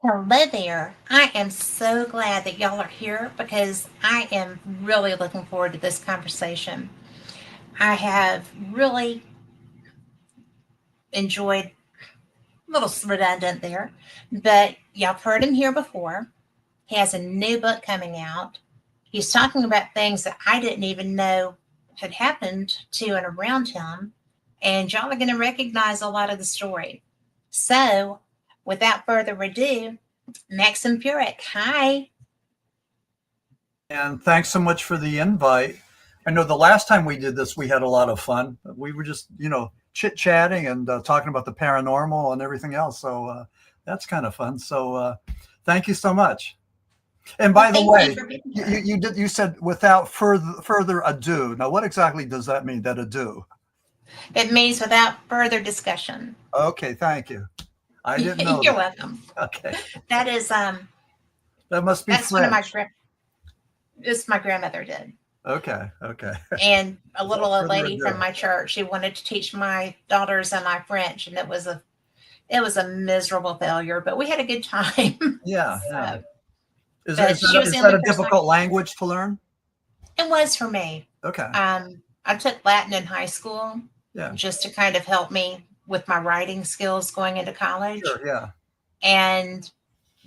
Hello there. I am so glad that y'all are here because I am really looking forward to this conversation. I have really enjoyed, a little redundant there, but y'all have heard him here before. He has a new book coming out. He's talking about things that I didn't even know had happened to and around him, and y'all are going to recognize a lot of the story. So, without further ado, Maxim Furek. Hi. And thanks so much for the invite. I know the last time we did this, we had a lot of fun. We were just, chit chatting and talking about the paranormal and everything else. So that's kind of fun. So thank you so much. And Well, by the thank you way, for being you, here. you said without further ado. Now, what exactly does that mean? That ado? It means without further discussion. Okay, thank you. I didn't know You're that. welcome. Okay, That is that must be that's one of French. this my grandmother did. Okay, okay. And a little Without old further lady from ado. my church, she wanted to teach my daughters and I French, and it was a miserable failure, but we had a good time. Yeah, yeah. So, Is, but is she that was is the that only a person I could difficult language to learn? it was for me. Okay. I took Latin in high school Yeah. just to kind of help me with my writing skills going into college. Sure. Yeah. And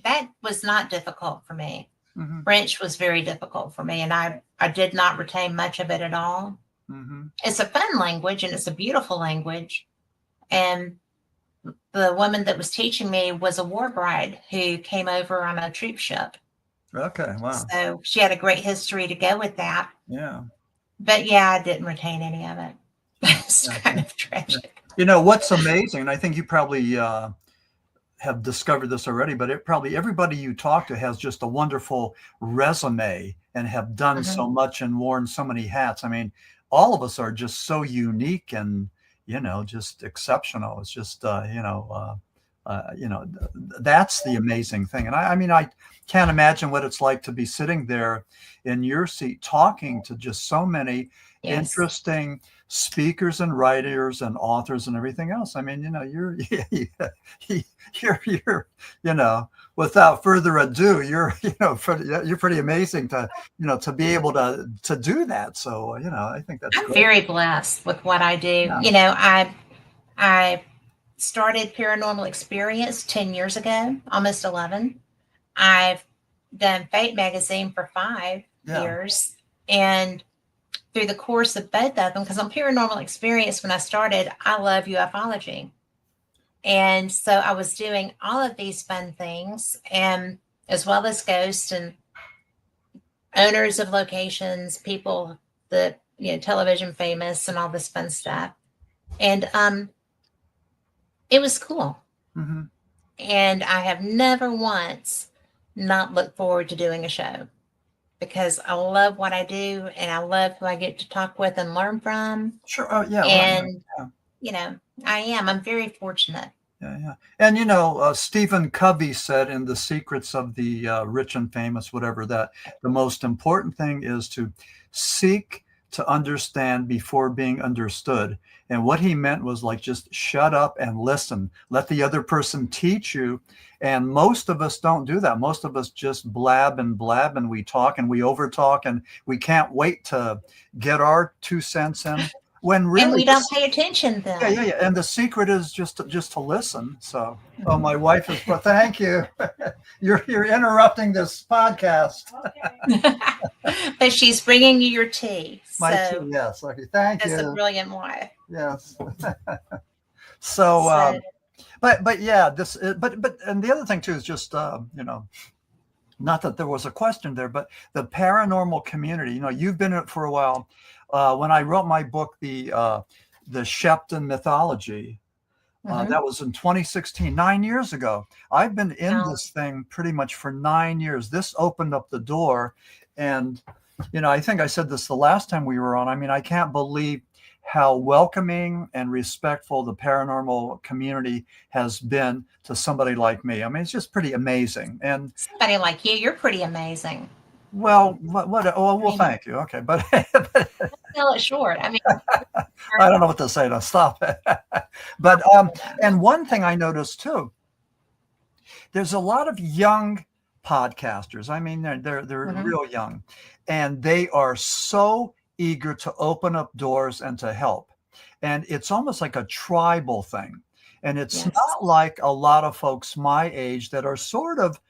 that was not difficult for me. Hmm. French was very difficult for me, and I did not retain much of it at all. Hmm. It's a fun language and it's a beautiful language. And the woman that was teaching me was a war bride who came over on a troop ship. Okay. Wow. So she had a great history to go with that. Yeah. But yeah, I didn't retain any of it. It's Yeah. kind Yeah. of tragic. You know what's amazing, and I think you probably have discovered this already, but it probably everybody you talk to has just a wonderful resume and have done Mhm. so much and worn so many hats. I mean, all of us are just so unique and just exceptional. It's just that's the amazing thing. And I mean, I can't imagine what it's like to be sitting there in your seat talking to just so many Yes. interesting speakers and writers and authors and everything else. I mean, you're you're without further ado, you're pretty amazing to be able to do that. So I think that's I'm great. very blessed with what I do. Yeah. I started paranormal experience 10 years ago, almost 11. I've done Fate magazine for five Yeah. years. And through the course of both of them, because on paranormal experience, when I started, I love ufology. And so I was doing all of these fun things, and as well as ghosts and owners of locations, people that, television famous and all this fun stuff. And it was cool. Hmm. And I have never once not looked forward to doing a show because I love what I do and I love who I get to talk with and learn from. Sure. Oh, yeah. Right. And, Yeah. you know, I'm very fortunate. Yeah, yeah. And Stephen Covey said in The Secrets of the Rich and Famous, whatever, that the most important thing is to seek to understand before being understood. And what he meant was like just shut up and listen. Let the other person teach you. And most of us don't do that. Most of us just blab and we talk and we overtalk and we can't wait to get our 2 cents in. When And really we don't pay attention yeah, yeah, then. yeah. And the secret is just to listen. So, oh, my wife is. Well, thank you. You're interrupting this podcast. But she's bringing you your tea. My tea, So yes. Okay, thank that's a you. brilliant wife. Yes. So, So, but yeah, but and the other thing too is just not that there was a question there, but the paranormal community. You've been in it for a while. When I wrote my book, the Shepton mythology. mhm. That was in 2016, 9 years ago. I've been in Now, this thing pretty much for 9 years. This opened up the door. And, I think I said this the last time we were on. I mean, I can't believe how welcoming and respectful the paranormal community has been to somebody like me. I mean, it's just pretty amazing. And, somebody like you, you're pretty amazing. well, oh, I well, mean, thank you. Okay. But sell it short. I mean, I don't know what to say now. Stop it. But, and one thing I noticed too, there's a lot of young podcasters. I mean, they're Mhm. real young, and they are so eager to open up doors and to help. And it's almost like a tribal thing. And it's Yes. not like a lot of folks my age that are sort of,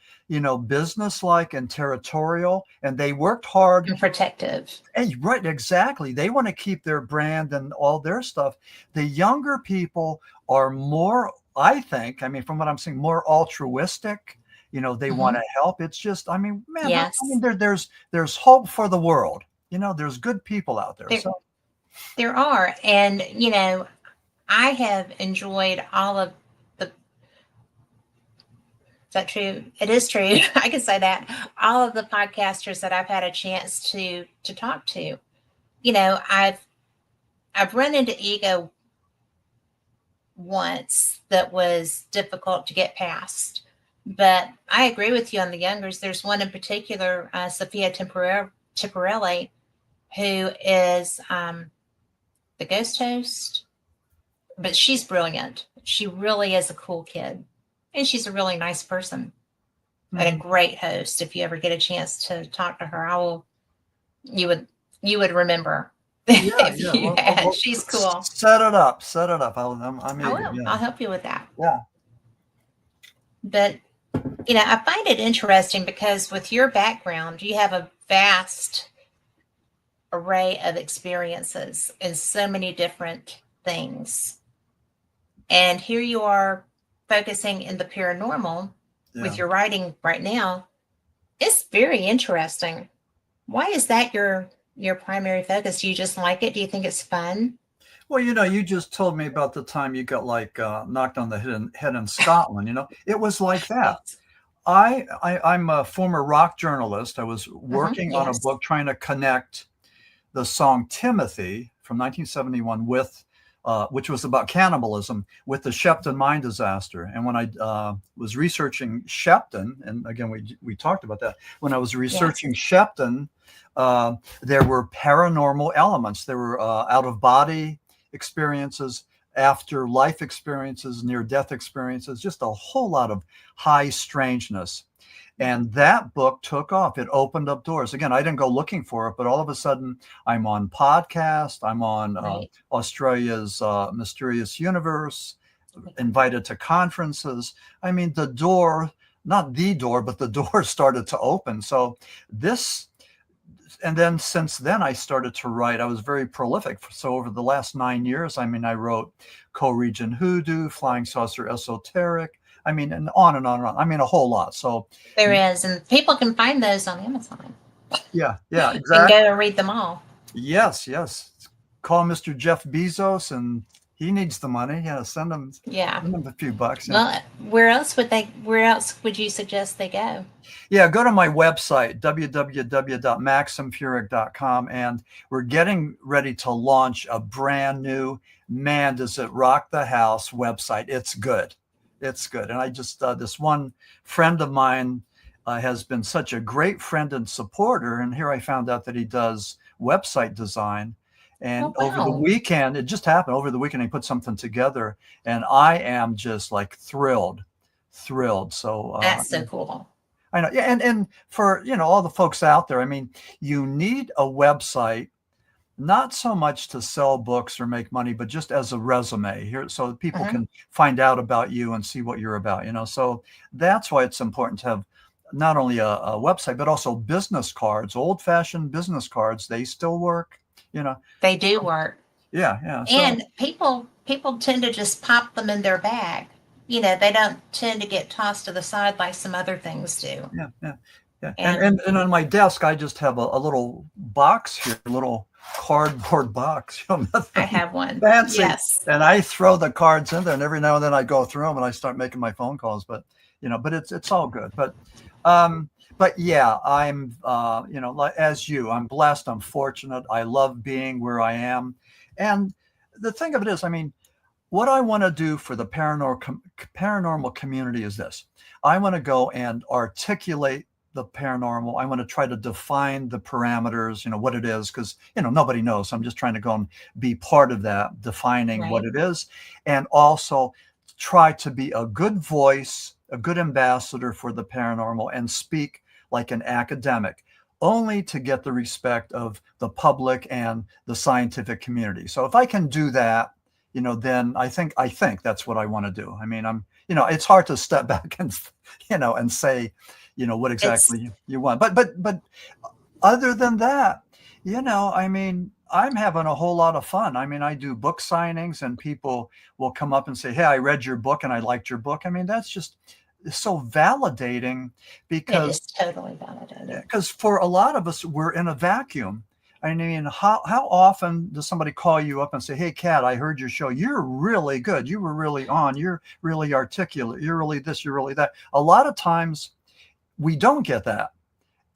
businesslike and territorial, and they worked hard. And protective. Hey, right, exactly. They want to keep their brand and all their stuff. The younger people are more, I think, I mean, from what I'm seeing, more altruistic. They want Mhm. to help. It's just, I mean, man, I mean, Yes. there's hope for the world. There's good people out there. There, So there are. And, I have enjoyed all of the, is that true? It is true. I can say that. All of the podcasters that I've had a chance to talk to, I've run into ego once that was difficult to get past. But I agree with you on the youngers. There's one in particular, Sophia Temporelli, who is the ghost host, but she's brilliant. She really is a cool kid, and she's a really nice person and a great host. If you ever get a chance to talk to her, you would remember yeah, if yeah. you had. She's cool. Set it up. Set it up. I'm I eager. will. Yeah. I'll help you with that. Yeah. But I find it interesting because with your background, you have a vast array of experiences in so many different things. And here you are focusing in the paranormal with your writing right now. It's very interesting. Why is that your primary focus? Do you just like it? Do you think it's fun? Well, you just told me about the time you got knocked on the head in Scotland. It was like that. Yes. I'm a former rock journalist. I was working on a Yes. book trying to connect the song Timothy from 1971 with, which was about cannibalism, with the Shepton mine disaster. And when I was researching Shepton, and again, we talked about that, when I was researching Shepton, there were paranormal elements. There were out-of-body experiences, after-life experiences, near-death experiences, just a whole lot of high strangeness. And that book took off. It opened up doors. Again, I didn't go looking for it, but all of a sudden I'm on podcast. I'm on Australia's Mysterious Universe, invited to conferences. I mean, the door, not the door, but the door started to open. So and then since then I started to write. I was very prolific. So over the last 9 years, I mean, I wrote Co-Regent Hoodoo, Flying Saucer Esoteric. I mean, and on and on and on. I mean, a whole lot. So There is, and people can find those on Amazon. yeah, And exactly. go and read them all. Yes. Call Mr. Jeff Bezos, and he needs the money. Yeah, send him a few bucks. Well, where else would you suggest they go? Yeah, go to my website, www.maximfurek.com, and we're getting ready to launch a brand new Man Does It Rock the House website. It's good. And I just, this one friend of mine has been such a great friend and supporter. And here I found out that he does website design. And over the weekend, it just happened. Over the weekend, he put something together, and I am just like thrilled. So That's so cool. I know. Yeah. And for, all the folks out there, I mean, you need a website, not so much to sell books or make money, but just as a resume here, so people can find out about you and see what you're about, so that's why it's important to have not only a website, but also business cards, old-fashioned business cards. They still work, They do work. Yeah. And people tend to just pop them in their bag. They don't tend to get tossed to the side like some other things do. Yeah. And on my desk, I just have a little box here, a little cardboard box. I have one. Fancy. Yes. And I throw the cards in there, and every now and then I go through them and I start making my phone calls. But but it's all good. But yeah, I'm like as you, I'm blessed. I'm fortunate. I love being where I am. And the thing of it is, I mean, what I want to do for the paranormal community is this. I want to go and articulate the paranormal. I want to try to define the parameters, what it is, because, nobody knows. So I'm just trying to go and be part of that, defining what it is, and also try to be a good voice, a good ambassador for the paranormal and speak like an academic, only to get the respect of the public and the scientific community. So if I can do that, then I think that's what I want to do. I mean, it's hard to step back and, and say, what exactly you want. But other than that, I mean, I'm having a whole lot of fun. I mean, I do book signings and people will come up and say, hey, I read your book and I liked your book. I mean, that's just so validating, because it is totally validating. Because for a lot of us, we're in a vacuum. I mean, how often does somebody call you up and say, hey, Kat, I heard your show. You're really good. You were really on. You're really articulate. You're really this, you're really that. A lot of times we don't get that.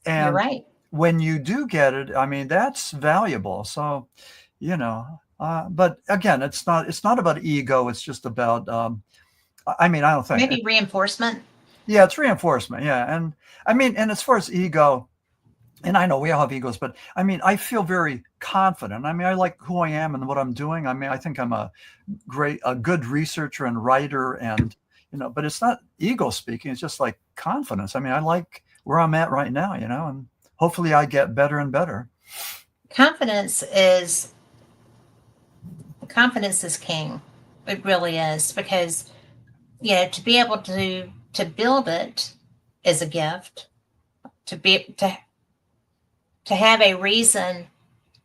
And you're right. When you do get it, I mean, that's valuable. So, but again, it's not about ego. It's just about, I mean, I don't think maybe reinforcement. Yeah, it's reinforcement. Yeah. And I mean, and as far as ego, and I know we all have egos, but I mean, I feel very confident. I mean, I like who I am and what I'm doing. I mean, I think I'm a good researcher and writer, and, but it's not ego speaking. It's just like confidence. I mean, I like where I'm at right now, and hopefully I get better and better. Confidence is king. It really is, because, to be able to build it is a gift. To have a reason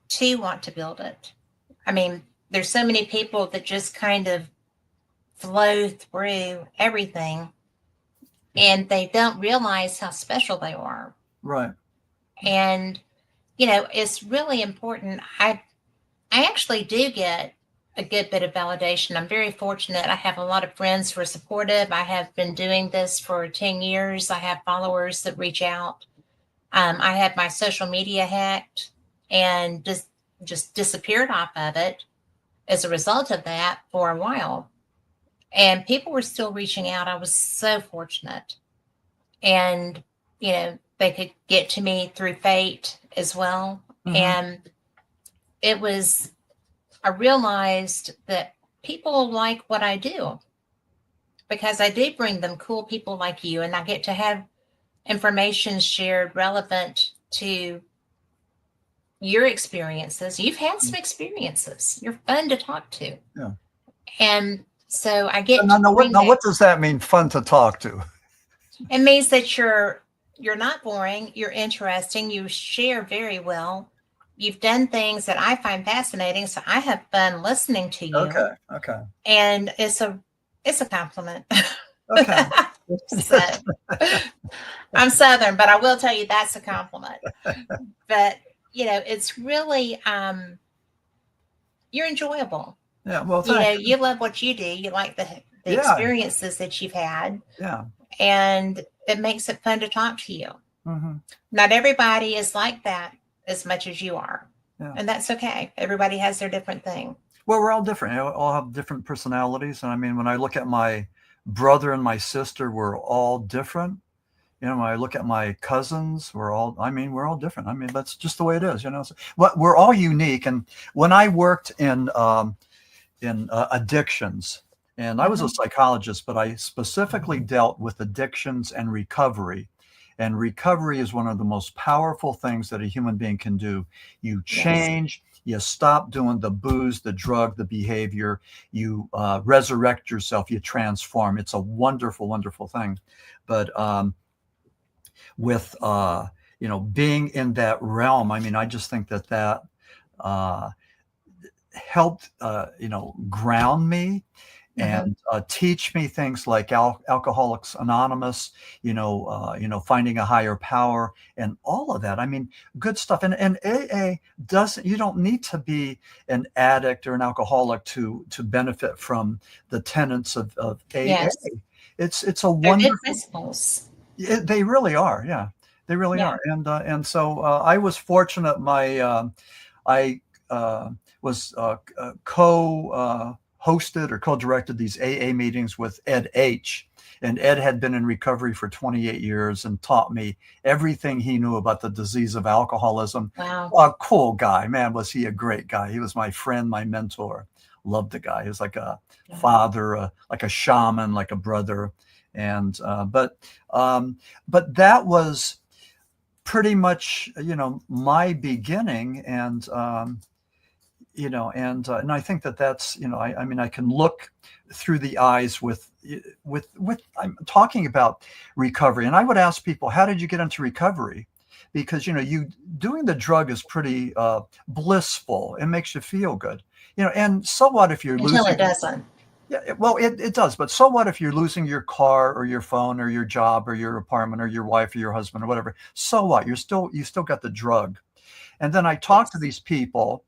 to want to build it. I mean, there's so many people that just kind of flow through everything and they don't realize how special they are. Right. And, it's really important. I actually do get a good bit of validation. I'm very fortunate. I have a lot of friends who are supportive. I have been doing this for 10 years. I have followers that reach out. I had my social media hacked and just disappeared off of it as a result of that for a while. And people were still reaching out. I was so fortunate. And, they could get to me through fate as well. Mm-hmm. And I realized that people like what I do, because I do bring them cool people like you, and I get to have information shared relevant to your experiences. You've had some experiences. You're fun to talk to. Yeah. And so I get what does that mean, fun to talk to? It means that you're not boring, you're interesting, you share very well. You've done things that I find fascinating, so I have fun listening to you. Okay. And it's a compliment. Okay. So, I'm Southern, but I will tell you that's a compliment. But, it's really, you're enjoyable. Yeah, well, thanks. You love what you do. You like the experiences that you've had. Yeah. And it makes it fun to talk to you. Mm-hmm. Not everybody is like that as much as you are. Yeah. And that's okay. Everybody has their different thing. Well, we're all different. We all have different personalities. And I mean, when I look at my brother and my sister, we're all different. When I look at my cousins, we're all different. I mean, that's just the way it is, So, we're all unique. And when I worked in addictions, and I was a psychologist, but I specifically dealt with addictions and recovery. And recovery is one of the most powerful things that a human being can do. You change, you stop doing the booze, the drug, the behavior, you resurrect yourself, you transform. It's a wonderful, wonderful thing. But with, being in that realm, I mean, I just think that helped, ground me. And teach me things like Alcoholics Anonymous, finding a higher power and all of that. I mean, good stuff. And AA you don't need to be an addict or an alcoholic to benefit from the tenets of AA. Yes. It's a wonderful. Good principles. They really are. Yeah, they really are. And so I was fortunate. I was hosted or co-directed these AA meetings with Ed H. And Ed had been in recovery for 28 years and taught me everything he knew about the disease of alcoholism. Wow. A cool guy, man. Was he a great guy? He was my friend, my mentor. Loved the guy. He was like a father, like a shaman, like a brother. And but that was pretty much, my beginning. And and I think that's, I mean, I can look through the eyes with I'm talking about recovery. And I would ask people, how did you get into recovery? Because, you doing the drug is pretty blissful. It makes you feel good, and so what if you're Until losing? it doesn't. Yeah, well, it does. But so what if you're losing your car or your phone or your job or your apartment or your wife or your husband or whatever? So what? You still got the drug. And then I talk to these people,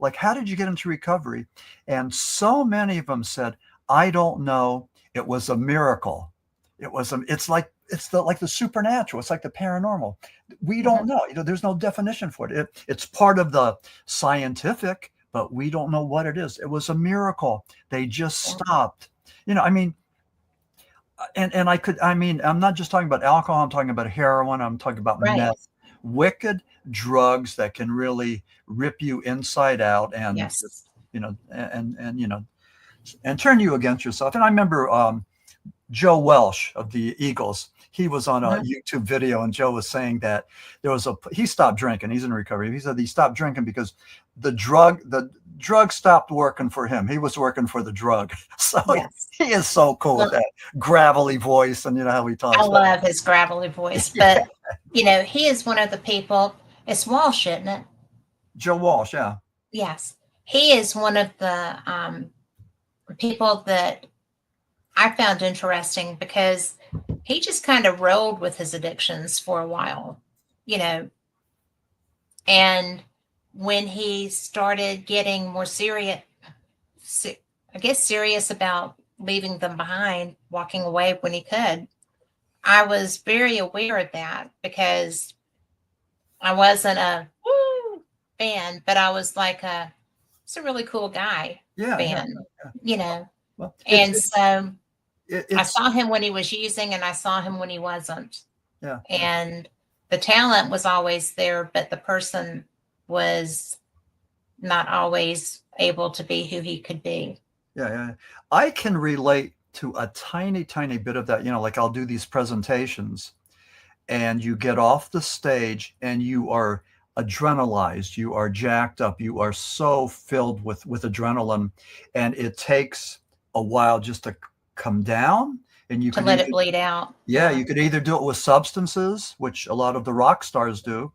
like, how did you get into recovery? And so many of them said, I don't know. It was a miracle. It's like the supernatural. It's like the paranormal. We don't know. There's no definition for it. It's part of the scientific, but we don't know what it is. It was a miracle. They just stopped. I mean, and I'm not just talking about alcohol. I'm talking about heroin. I'm talking about meth, wicked drugs that can really rip you inside out and, and turn you against yourself. And I remember Joe Welsh of the Eagles. He was on a YouTube video, and Joe was saying that he stopped drinking. He's in recovery. He said he stopped drinking because the drug stopped working for him. He was working for the drug. So he is so cool with that gravelly voice, and how he talks. I love his gravelly voice, but he is one of the people. It's Walsh, isn't it? Joe Walsh, yeah. Yes, he is one of the people that I found interesting because he just kind of rolled with his addictions for a while, and when he started getting more serious about leaving them behind, walking away when he could, I was very aware of that because I wasn't a fan, but I was like it's a really cool guy fan, Well, and so I saw him when he was using, and I saw him when he wasn't. Yeah. And the talent was always there, but the person was not always able to be who he could be. Yeah. I can relate to a tiny, tiny bit of that. Like I'll do these presentations, and you get off the stage and you are adrenalized, you are jacked up, you are so filled with adrenaline, and it takes a while just to come down, and you can let it bleed out. Yeah, you could either do it with substances, which a lot of the rock stars do.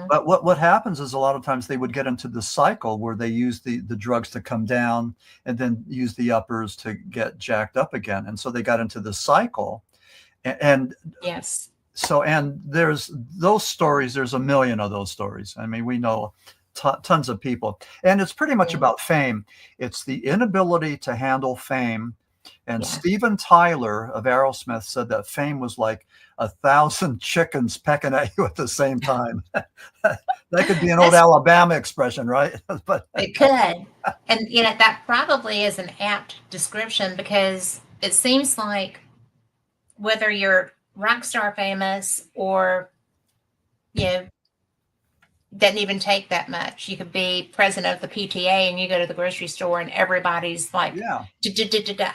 But what happens is a lot of times they would get into the cycle where they use the drugs to come down and then use the uppers to get jacked up again. And so they got into the cycle. And yes. So, and there's those stories, there's a million of those stories. I mean, we know tons of people, and it's pretty much about fame. It's the inability to handle fame. And Steven Tyler of Aerosmith said that fame was like 1,000 chickens pecking at you at the same time. That could be an old Alabama expression, right? But it could. And, that probably is an apt description, because it seems like whether you're rock star famous or, doesn't even take that much. You could be president of the PTA and you go to the grocery store and everybody's like, da-da-da-da-da.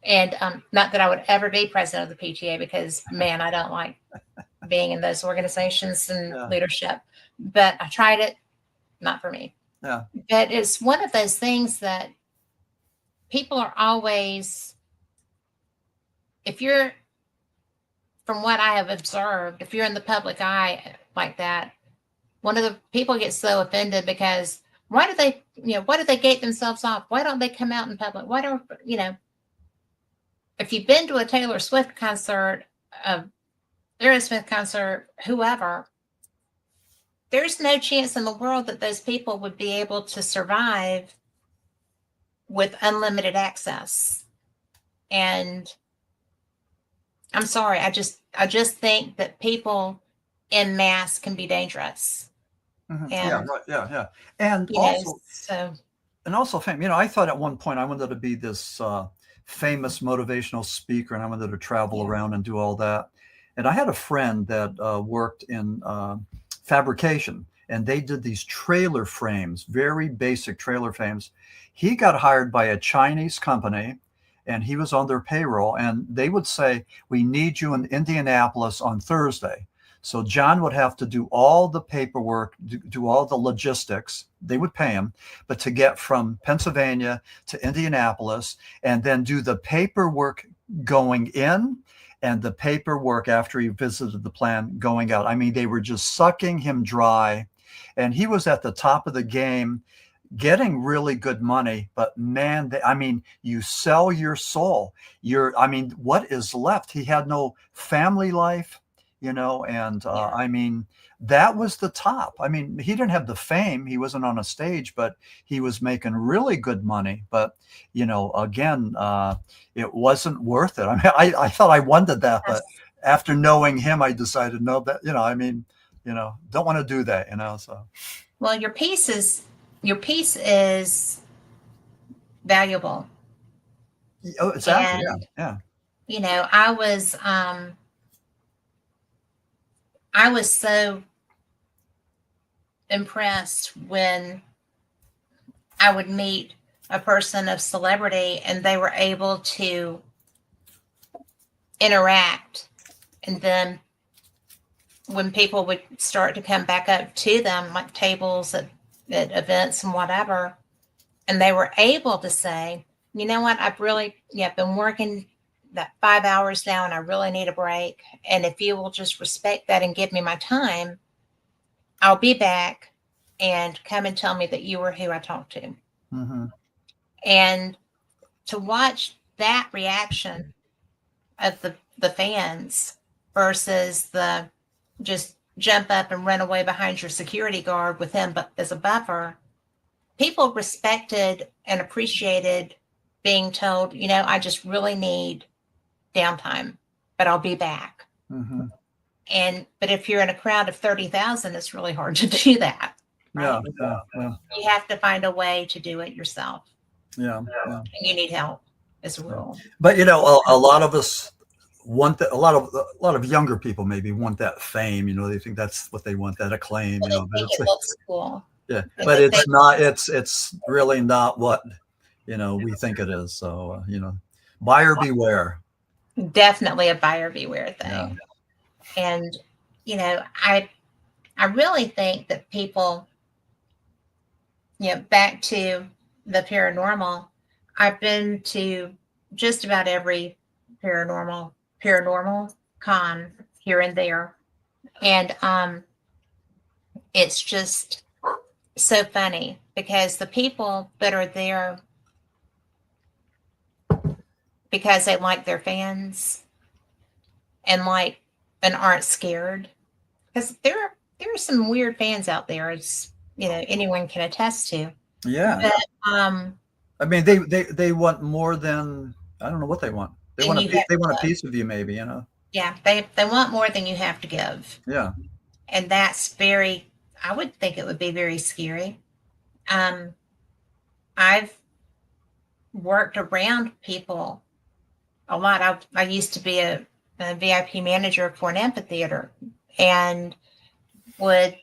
And not that I would ever be president of the PTA, because, man, I don't like being in those organizations and leadership. But I tried it, not for me. Yeah. But it's one of those things that people are always, from what I have observed, if you're in the public eye like that, one of the people gets so offended because why do they gate themselves off? Why don't they come out in public? Why don't, if you've been to a Taylor Swift concert, a Aerosmith concert, whoever, there's no chance in the world that those people would be able to survive with unlimited access. And I'm sorry, I just think that people en masse can be dangerous. Mm-hmm. And, yeah. And also fame. I thought at one point I wanted to be this famous motivational speaker, and I wanted to travel around and do all that. And I had a friend that worked in fabrication, and they did these trailer frames, very basic trailer frames. He got hired by a Chinese company, and he was on their payroll, and they would say, we need you in Indianapolis on Thursday. So John would have to do all the paperwork, do all the logistics. They would pay him, but to get from Pennsylvania to Indianapolis and then do the paperwork going in and the paperwork after he visited the plant going out. I mean, they were just sucking him dry, and he was at the top of the game, getting really good money. But man, I mean, you sell your soul. I mean, what is left? He had no family life, you know, and I mean, that was the top. I mean, he didn't have the fame. He wasn't on a stage, but he was making really good money. But, you know, again, it wasn't worth it. I mean, I thought I wanted that, but after knowing him, I decided, no, that, you know, I mean, you know, don't want to do that, you know, so. Well, your piece is valuable. Oh, exactly. And, yeah. You know, I was so impressed when I would meet a person of celebrity and they were able to interact. And then when people would start to come back up to them, like tables at events and whatever, and they were able to say, you know what, I've really been working that 5 hours now and I really need a break. And if you will just respect that and give me my time, I'll be back and come and tell me that you were who I talked to. Mm-hmm. And to watch that reaction of the fans versus the just jump up and run away behind your security guard with him but as a buffer, people respected and appreciated being told, you know, I just really need downtime, but I'll be back. Mm-hmm. But if you're in a crowd of 30,000, it's really hard to do that. Right? Yeah. You have to find a way to do it yourself. Yeah. And you need help as a rule. But you know, a lot of us want that. A lot of younger people maybe want that fame. You know, they think that's what they want, that acclaim. Well, you know, they think it looks cool. Yeah, but it's not. It's really not what, you know, we think it is. So you know, buyer beware. Definitely a buyer beware thing. Yeah. And you know, I really think that people, you know, back to the paranormal, I've been to just about every paranormal con here and there. And it's just so funny because the people that are there because they like their fans and aren't scared, because there are some weird fans out there, as you know, anyone can attest to. Yeah. But, I mean, they want more than, I don't know what they want. They want a piece of you, maybe, you know. Yeah, they want more than you have to give. Yeah. And that's I would think it would be very scary. I've worked around people a lot. I used to be a VIP manager for an amphitheater and would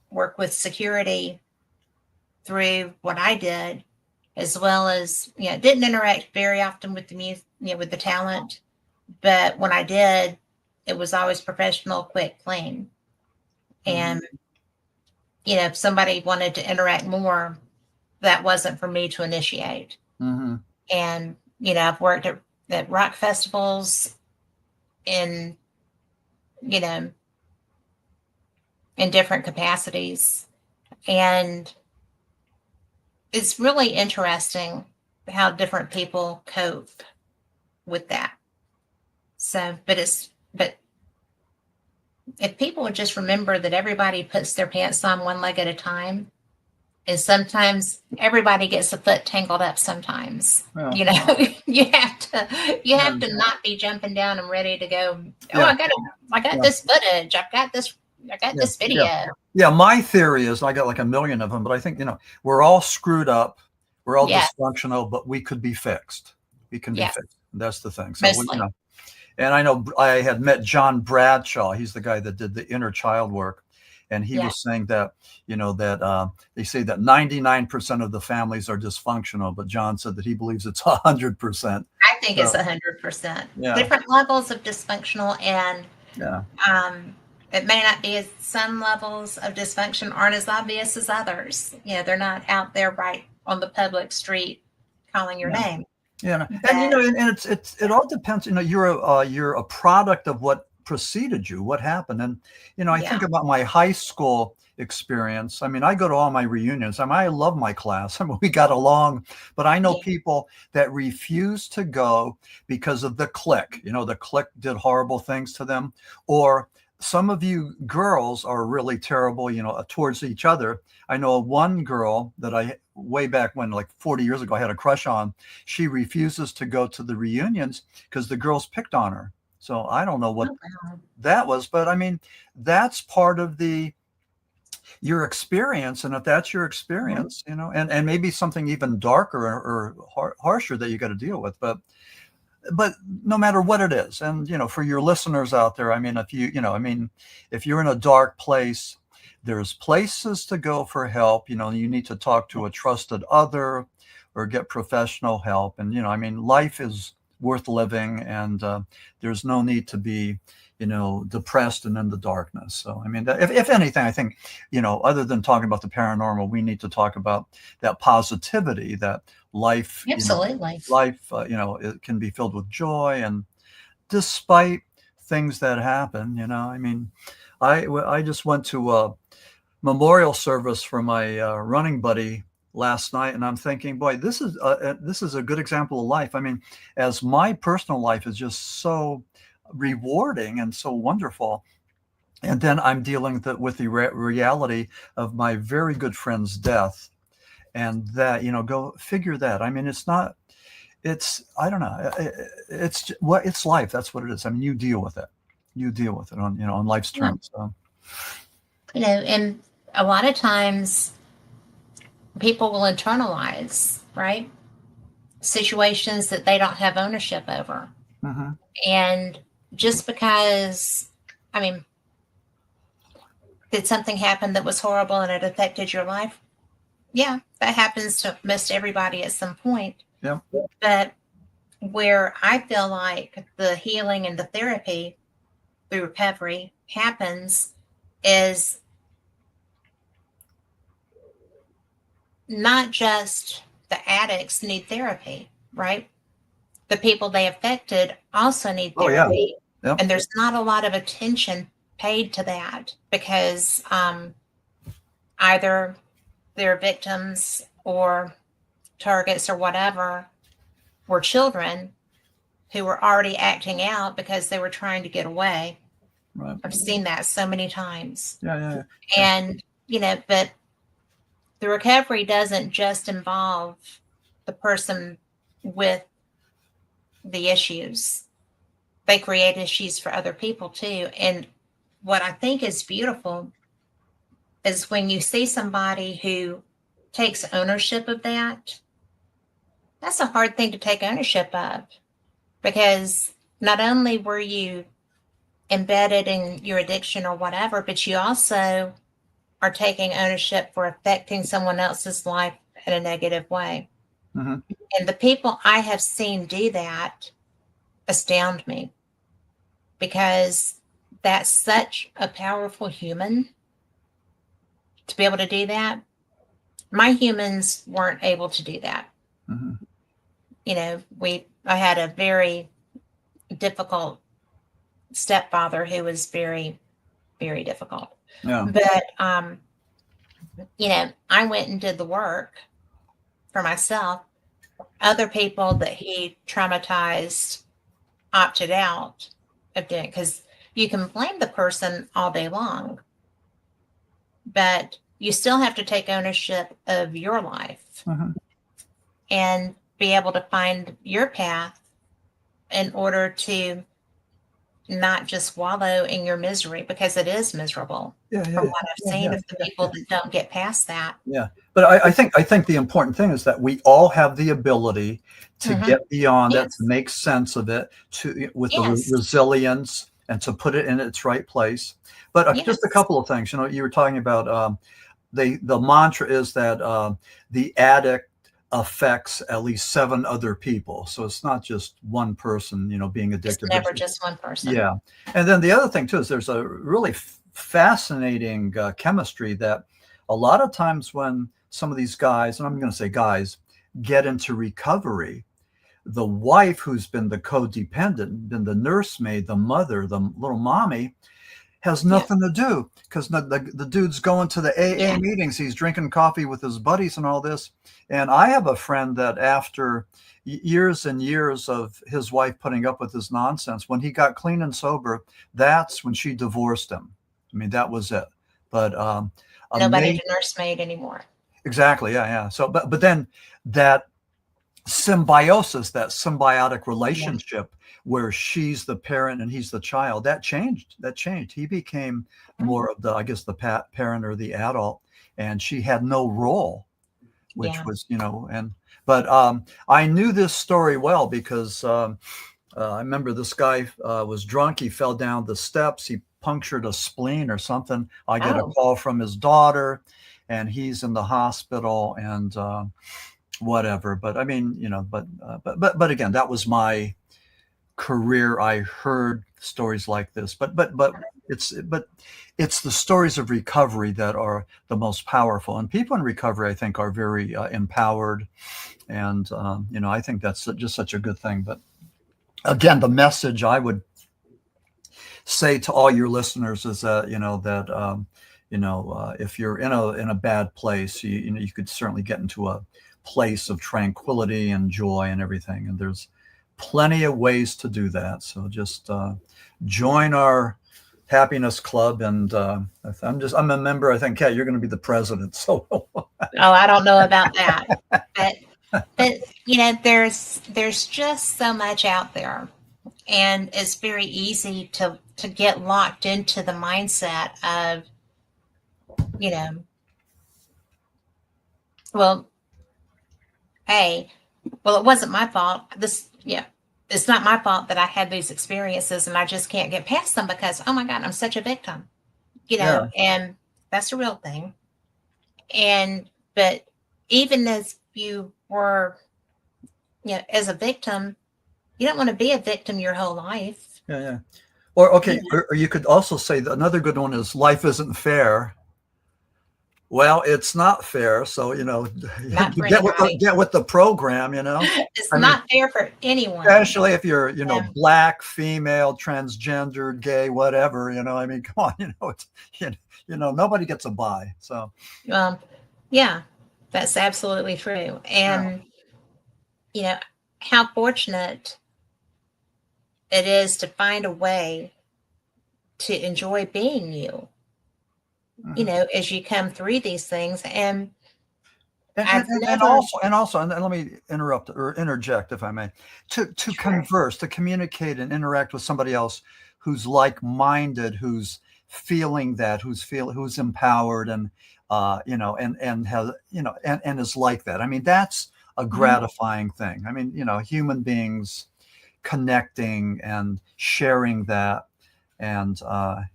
work with security through what I did, as well as, you know, didn't interact very often with the music, you know, with the talent. But when I did, it was always professional, quick, clean. And, you know, if somebody wanted to interact more, that wasn't for me to initiate. Mm-hmm. And, you know, I've worked at rock festivals in, you know, in different capacities. And it's really interesting how different people cope with that. So, but if people would just remember that everybody puts their pants on one leg at a time, and sometimes everybody gets a foot tangled up sometimes. Yeah. You know, you have to not be jumping down and ready to go. Oh, yeah. I got this footage. I got this video. Yeah. My theory is, I got like a million of them, but I think, you know, we're all screwed up. We're all dysfunctional, but we could be fixed. We can be fixed. That's the thing. So, you know, and I know I had met John Bradshaw. He's the guy that did the inner child work. And he Yeah. was saying that, that they say that 99% of the families are dysfunctional, but John said that he believes it's 100%. I think it's So, 100%. yeah, Different levels of dysfunctional, and yeah, it may not be as some levels of dysfunction aren't as obvious as others. They're not out there right on the public street calling your yeah. name. Yeah, But and it all depends. You're a product of what preceded you, what happened, and I yeah, think about my high school experience. I mean, I go to all my reunions. I mean, I love my class. I mean, we got along, but I know yeah, people that refuse to go because of the clique. The clique did horrible things to them, or some of you girls are really terrible, towards each other. I know one girl that I way back when, like 40 years ago, I had a crush on. She refuses to go to the reunions because the girls picked on her. So I don't know what oh, wow. that was, but I mean, that's part of your experience. And if that's your experience, and maybe something even darker or harsher that you got to deal with, but no matter what it is, and for your listeners out there, I mean, if you're in a dark place, there's places to go for help. You need to talk to a trusted other or get professional help. And I mean, life is worth living, and there's no need to be depressed and in the darkness. So I mean, if anything, I think other than talking about the paranormal, we need to talk about that positivity, that life Absolutely. life it can be filled with joy, and despite things that happen, I mean, I just went to a memorial service for my running buddy last night, and I'm thinking, boy, this is a good example of life. I mean, as my personal life is just so rewarding and so wonderful, and then I'm dealing with the reality of my very good friend's death, and that go figure that. I mean, I don't know, it's life. That's what it is. I mean, you deal with it on life's terms. So. And a lot of times people will internalize, right, situations that they don't have ownership over. Mm-hmm. And just because, I mean, did something happen that was horrible and it affected your life? Yeah, that happens to most everybody at some point. Yeah. But where I feel like the healing and the therapy through recovery happens is not just the addicts need therapy, right? The people they affected also need therapy. Yeah. Yep. And there's not a lot of attention paid to that because either they're victims or targets or whatever were children who were already acting out because they were trying to get away. Right. I've seen that so many times. Yeah. And, but the recovery doesn't just involve the person with the issues. They create issues for other people too. And what I think is beautiful is when you see somebody who takes ownership of that. That's a hard thing to take ownership of, because not only were you embedded in your addiction or whatever, but you also are taking ownership for affecting someone else's life in a negative way. Mm-hmm. And the people I have seen do that astound me, because that's such a powerful human to be able to do that. My humans weren't able to do that. Mm-hmm. I had a very difficult stepfather who was very, very difficult. Yeah. But, I went and did the work for myself. Other people that he traumatized opted out of doing it, because you can blame the person all day long, but you still have to take ownership of your life. Mm-hmm. And be able to find your path in order to not just wallow in your misery, because it is miserable. From what I've seen of the people that don't get past that. Yeah. But I think the important thing is that we all have the ability to get beyond it, to make sense of it, with the resilience and to put it in its right place. But just a couple of things. You were talking about the mantra is that the addict affects at least 7 other people. So it's not just one person, being addicted. It's never just one person. Yeah. And then the other thing too is there's a really fascinating chemistry that a lot of times when some of these guys, and I'm going to say guys, get into recovery, the wife who's been the codependent, been the nursemaid, the mother, the little mommy, has nothing to do, because the dude's going to the AA meetings. He's drinking coffee with his buddies and all this. And I have a friend that after years and years of his wife putting up with his nonsense, when he got clean and sober, that's when she divorced him. I mean, that was it. But nobody's a nursemaid anymore. Exactly. Yeah. So, but then that symbiosis, that symbiotic relationship where she's the parent and he's the child, that changed. He became more of the, I guess, the parent or the adult, and she had no role, which was, but I knew this story well because I remember this guy was drunk. He fell down the steps. He punctured a spleen or something. I get a call from his daughter, and he's in the hospital and whatever. But I mean, but again, that was my career. I heard stories like this, but it's the stories of recovery that are the most powerful, and people in recovery, I think, are very empowered, and I think that's just such a good thing. But again, the message I would say to all your listeners is that if you're in a bad place, you could certainly get into a place of tranquility and joy and everything, and there's plenty of ways to do that. So just join our happiness club, and I'm a member. I think, Kat, you're going to be the president. So I don't know about that, but there's just so much out there, and it's very easy to get locked into the mindset of it wasn't my fault. It's not my fault that I had these experiences and I just can't get past them because, oh my God, I'm such a victim, and that's a real thing. But even as you were, as a victim, you don't want to be a victim your whole life. Yeah. Or you could also say that another good one is life isn't fair. Well, it's not fair. So, get with the program, It's not fair for anyone. Especially if you're, black, female, transgendered, gay, whatever, I mean, come on, it's, nobody gets a buy. So, that's absolutely true. And, how fortunate it is to find a way to enjoy being you. As you come through these things, and also, let me interrupt or interject, if I may, to converse, to communicate and interact with somebody else who's like-minded, who's feeling that, who's empowered, and and has and is like that. I mean, that's a gratifying thing. I mean, human beings connecting and sharing that, and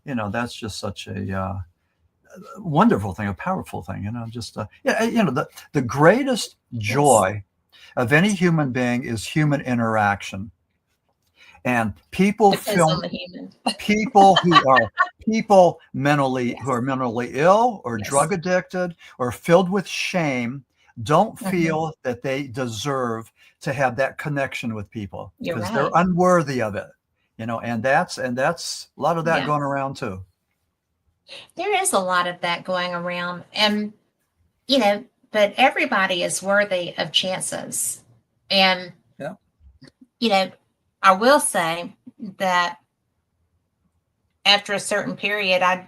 that's just such a wonderful thing, a powerful thing, the greatest joy of any human being is human interaction. And people who are mentally ill or drug addicted or filled with shame don't feel that they deserve to have that connection with people because they're unworthy of it, and that's a lot of that going around too. There is a lot of that going around, and but everybody is worthy of chances. And I will say that after a certain period, I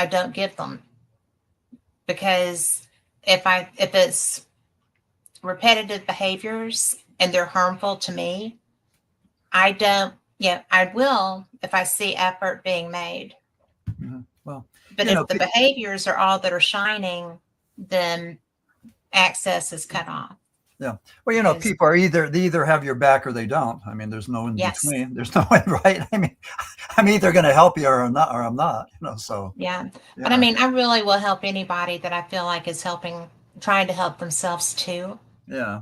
don't give them, because if it's repetitive behaviors and they're harmful to me, I don't. I will if I see effort being made. Mm-hmm. Well. But if the behaviors are all that are shining, then access is cut off. Yeah. Well, you know, people are they either have your back or they don't. I mean, there's no in between. There's no way, right? I mean, I'm either going to help you or I'm not, you know, so. Yeah. But I mean, I really will help anybody that I feel like is trying to help themselves too. Yeah.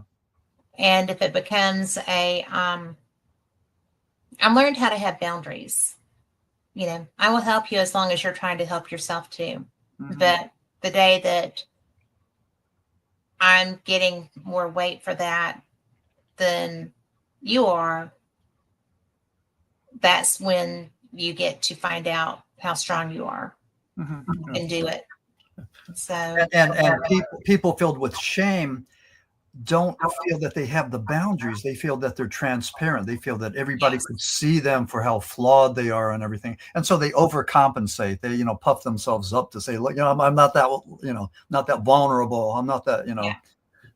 And if it becomes I learned how to have boundaries. You know, I will help you as long as you're trying to help yourself too. Mm-hmm. But the day that I'm getting more weight for that than you are, that's when you get to find out how strong you are and do it. So and people filled with shame don't feel that they have the boundaries. They feel that they're transparent. They feel that everybody could see them for how flawed they are and everything. And so they overcompensate. They, you know, puff themselves up to say, look, you know, I'm not that, you know, not that vulnerable. I'm not that, you know. Yeah.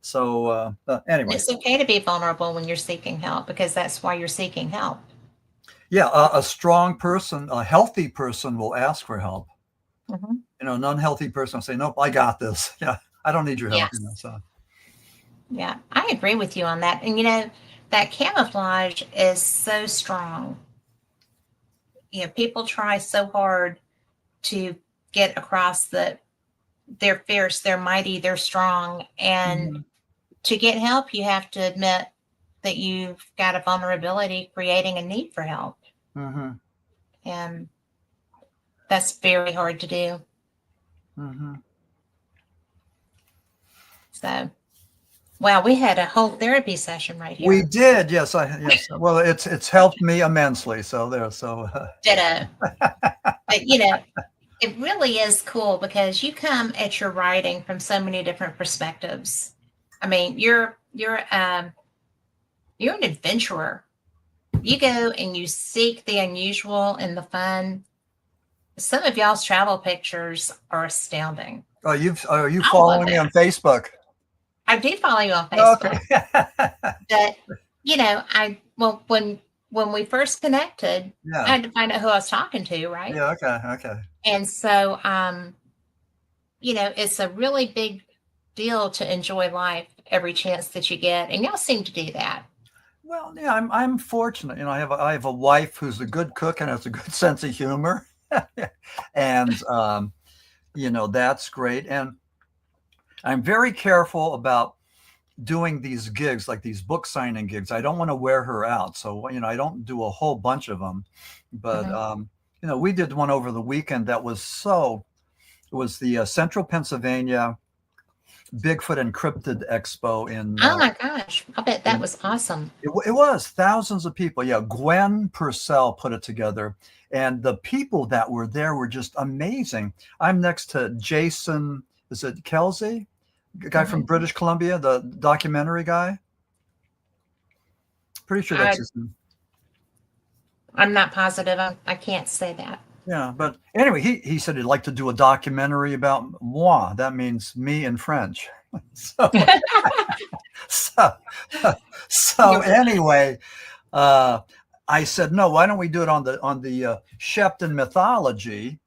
So anyway. It's okay to be vulnerable when you're seeking help, because that's why you're seeking help. Yeah. A strong person, a healthy person will ask for help. Mm-hmm. You know, an unhealthy person will say, nope, I got this. Yeah. I don't need your help. You know, so. Yeah, I agree with you on that. And, you know, that camouflage is so strong. You know, people try so hard to get across that they're fierce, they're mighty, they're strong. And to get help, you have to admit that you've got a vulnerability creating a need for help. Mm-hmm. And that's very hard to do. Mm-hmm. So. Wow, we had a whole therapy session right here. We did, yes. Yes. Well, it's helped me immensely. So there. So. Ditto. But you know, it really is cool because you come at your writing from so many different perspectives. I mean, you're an adventurer. You go and you seek the unusual and the fun. Some of y'all's travel pictures are astounding. Oh, are you following me on Facebook? I do follow you on Facebook. Okay. But you know, when we first connected, I had to find out who I was talking to, right? Yeah, okay. And so you know, it's a really big deal to enjoy life every chance that you get. And y'all seem to do that. Well, yeah, I'm fortunate. You know, I have a wife who's a good cook and has a good sense of humor. And you know, that's great. And I'm very careful about doing these gigs, like these book signing gigs. I don't want to wear her out. So, you know, I don't do a whole bunch of them. But, you know, we did one over the weekend that was it was the Central Pennsylvania Bigfoot Encrypted Expo in. Oh, my gosh. I bet that was awesome. It was thousands of people. Yeah. Gwen Purcell put it together. And the people that were there were just amazing. I'm next to Jason. Is it Kelsey? The guy from British Columbia, the documentary guy? Pretty sure that's his name. I'm not positive. I can't say that. Yeah, but anyway, he said he'd like to do a documentary about moi. That means me in French. So anyway, I said, no, why don't we do it on the Shepton mythology?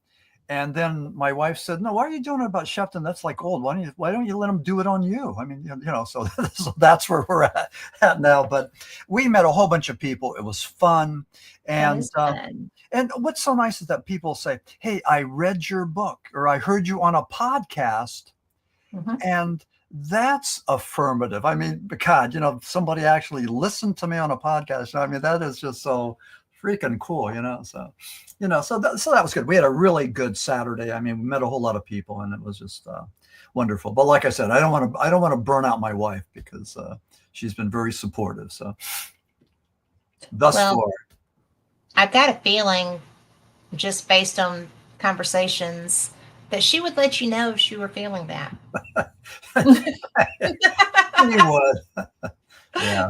And then my wife said, no, why are you doing it about Shepton? That's like old. Why don't you let him do it on you? I mean, you know, so that's where we're at now. But we met a whole bunch of people. It was fun. And and what's so nice is that people say, hey, I read your book or I heard you on a podcast. And that's affirmative. I mean, God, you know, somebody actually listened to me on a podcast. I mean, that is just so freaking cool, you know. So, you know, so that was good. We had a really good Saturday. I mean, we met a whole lot of people, and it was just wonderful. But like I said, I don't want to burn out my wife because she's been very supportive. So, thus far, I've got a feeling, just based on conversations, that she would let you know if she were feeling that. She would.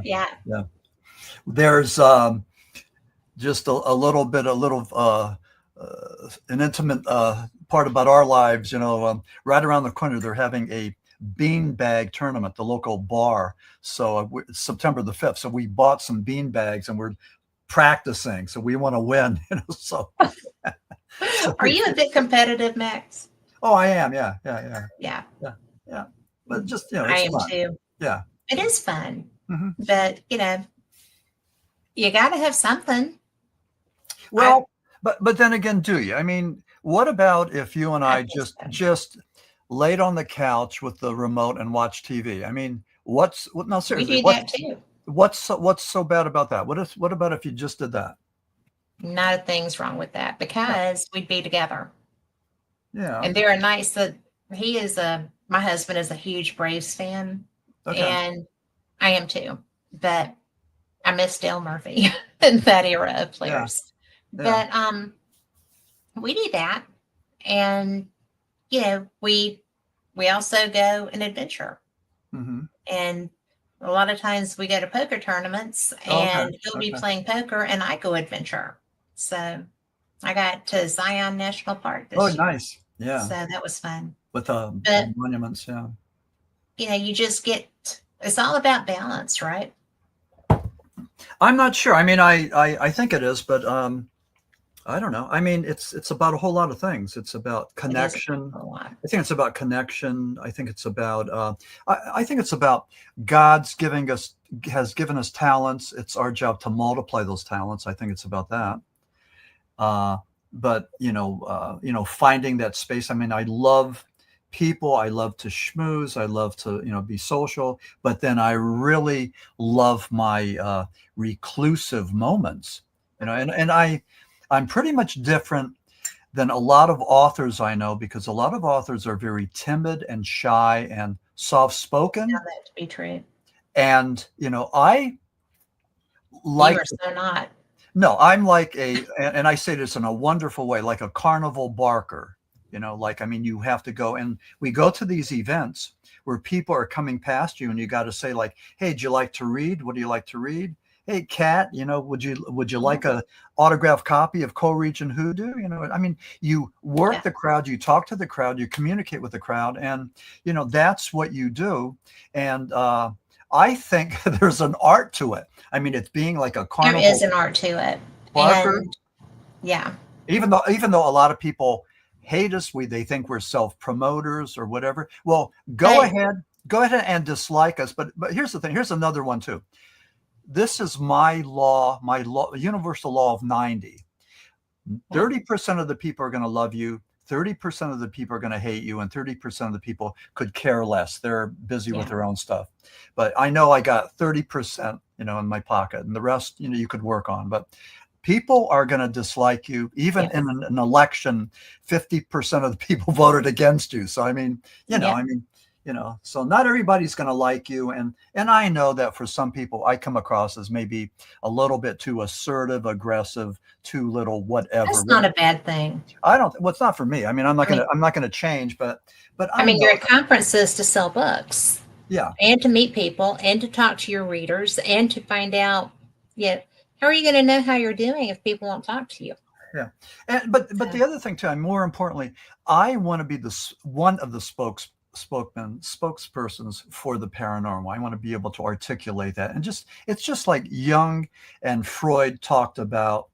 Yeah. There's just a little an intimate part about our lives, you know. Right around the corner, they're having a beanbag tournament, the local bar. So September the 5th. So we bought some beanbags and we're practicing. So we want to win, you know. So are you a bit competitive, Max? Oh, I am. Yeah. Yeah. But just, you know, I it's am fun. too. Yeah. It is fun, Mm-hmm. but you got to have something. Well, but then again, do you? I mean, what about if you and I think so. just laid on the couch with the remote and watched TV? I mean, no, We seriously, do that too. what's so bad about that? What about if you just did that? Not a thing's wrong with that, because we'd be together. Yeah. And there are nights that my husband is a huge Braves fan, Okay. and I am too. But I miss Dale Murphy and that era of players. Yeah. But we do that, and we also go and adventure, Mm-hmm. and a lot of times we go to poker tournaments, Oh, okay. and he'll be playing poker, and I go adventure. So I got to Zion National Park this year. Nice. Yeah. So that was fun. With monuments, yeah. You just it's all about balance, right? I'm not sure. I mean, I think it is, but I don't know. I mean, it's about a whole lot of things. It's about connection. I think it's about connection. I think it's about I think it's about God's has given us talents. It's our job to multiply those talents. I think it's about that. But finding that space. I mean, I love people. I love to schmooze. I love to be social. But then I really love my reclusive moments. And I'm pretty much different than a lot of authors I know, because a lot of authors are very timid and shy and soft-spoken. Found that to be true. And I like. You are so not. No, I'm like and I say this in a wonderful way, like a carnival barker. You have to go, and we go to these events where people are coming past you, and you got to say, like, hey, do you like to read? What do you like to read? Hey, Kat, would you like a autographed copy of Co-Regent Hoodoo? I mean, you work the crowd, you talk to the crowd, you communicate with the crowd, and that's what you do. And I think there's an art to it. I mean, it's being like a carnival. There is an art to it. Barker. And yeah. Even though a lot of people hate us, they think we're self-promoters or whatever. Well, go ahead and dislike us. But here's the thing. Here's another one too. This is my law, universal law of 90. 30% of the people are going to love you. 30% of the people are going to hate you, and 30% of the people could care less. They're busy with their own stuff. But I know I got 30%, in my pocket, and the rest, you could work on. But people are going to dislike you. Even in an election, 50% of the people voted against you. So, I mean, so not everybody's going to like you. And I know that for some people, I come across as maybe a little bit too assertive, aggressive, too little, whatever. That's not a bad thing. Well, it's not for me. I mean, I'm not going to change, but I mean, you're at conferences to sell books. Yeah. And to meet people, and to talk to your readers, and to find out, how are you going to know how you're doing if people won't talk to you? Yeah. But the other thing too, and more importantly, I want to be one of the spokespersons for the paranormal. I want to be able to articulate that. And it's just like Jung and Freud talked about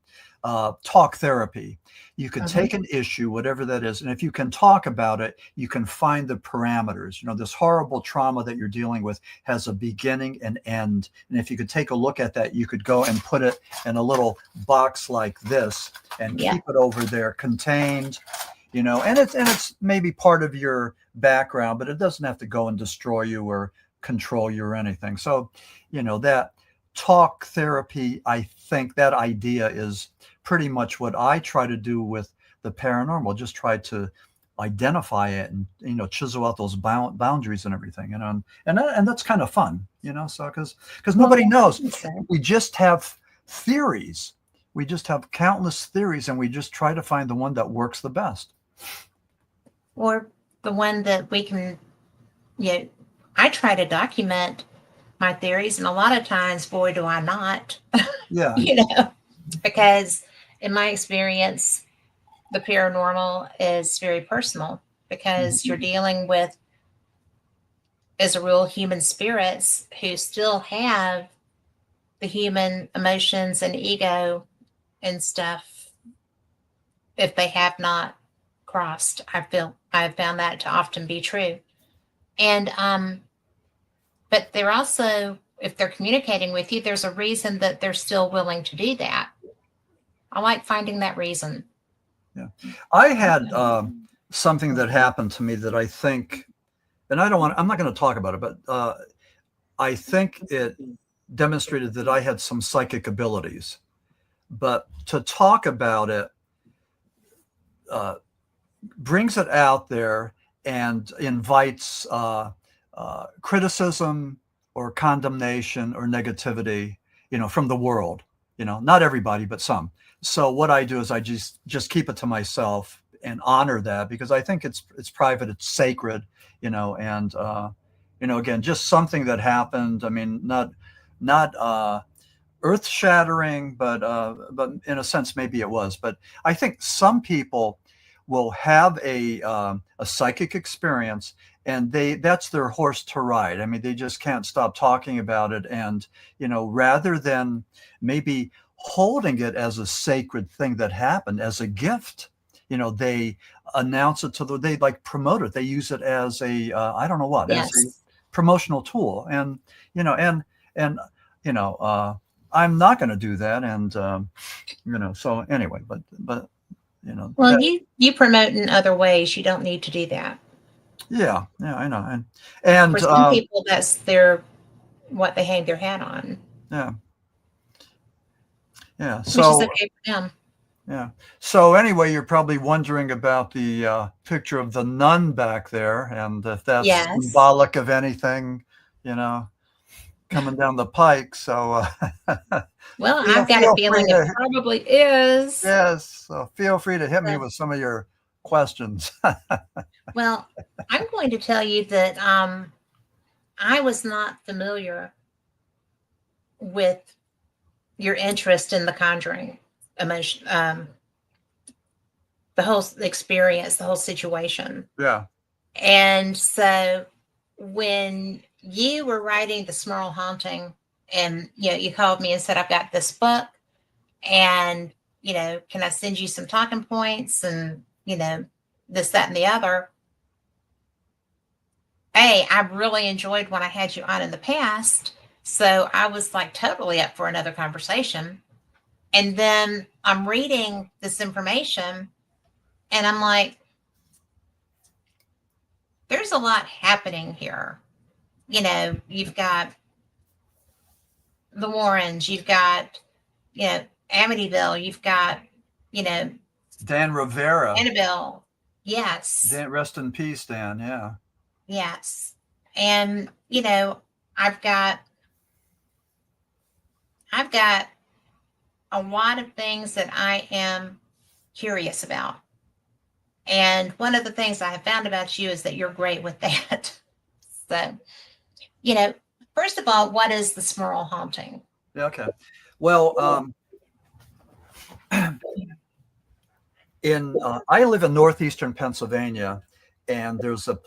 talk therapy. You could take an issue, whatever that is, and if you can talk about it, you can find the parameters. This horrible trauma that you're dealing with has a beginning and end. And if you could take a look at that, you could go and put it in a little box like this and keep it over there contained, and it's maybe part of your background, but it doesn't have to go and destroy you or control you or anything. So, that talk therapy, I think that idea is pretty much what I try to do with the paranormal. Just try to identify it and chisel out those boundaries and everything, and that's kind of fun, so because nobody knows. We just have theories. We just have countless theories, and we just try to find the one that works the best, or the one that we can. I try to document my theories, and a lot of times, boy, do I not. Yeah. Because in my experience, the paranormal is very personal, because you're dealing with, as a rule, human spirits who still have the human emotions and ego and stuff, if they have not crossed. I've found that to often be true. And But they're also, if they're communicating with you, there's a reason that they're still willing to do that. I like finding that reason. Yeah. I had something that happened to me that I think, and I'm not going to talk about it, but I think it demonstrated that I had some psychic abilities. But to talk about it brings it out there and invites criticism or condemnation or negativity, from the world. Not everybody, but some. So what I do is I just keep it to myself and honor that, because I think it's private, it's sacred, and again, just something that happened. I mean, not earth shattering, but in a sense, maybe it was. But I think some people will have a psychic experience, and that's their horse to ride. I mean, they just can't stop talking about it. And, rather than maybe holding it as a sacred thing that happened, as a gift, they announce it they like promote it. They use it as a, I don't know what, Yes. as a promotional tool. And, I'm not going to do that. And, so anyway, but, well, you promote in other ways. You don't need to do that. Yeah, I know. And for some people, that's what they hang their hat on. Yeah. Which is okay for them. Yeah. So anyway, you're probably wondering about the picture of the nun back there, and if that's symbolic of anything, coming down the pike. So well, I've got a feeling it probably is. Yes. So feel free to hit me with some of your questions. Well, I'm going to tell you that I was not familiar with your interest in the conjuring emotion, the whole experience, the whole situation. Yeah. And so when you were writing The Smurl Haunting, and you called me and said, I've got this book, and can I send you some talking points, and this, that, and the other. I really enjoyed when I had you on in the past, so I was like totally up for another conversation. And then I'm reading this information, and I'm like, there's a lot happening here. You've got the Warrens, you've got, Amityville, you've got, Dan Rivera. Annabelle. Yes. Dan, rest in peace, Dan. Yeah. Yes. And, I've got a lot of things that I am curious about. And one of the things I have found about you is that you're great with that. So, first of all, what is the Smurl Haunting? Okay. Well, I live in northeastern Pennsylvania, and there's a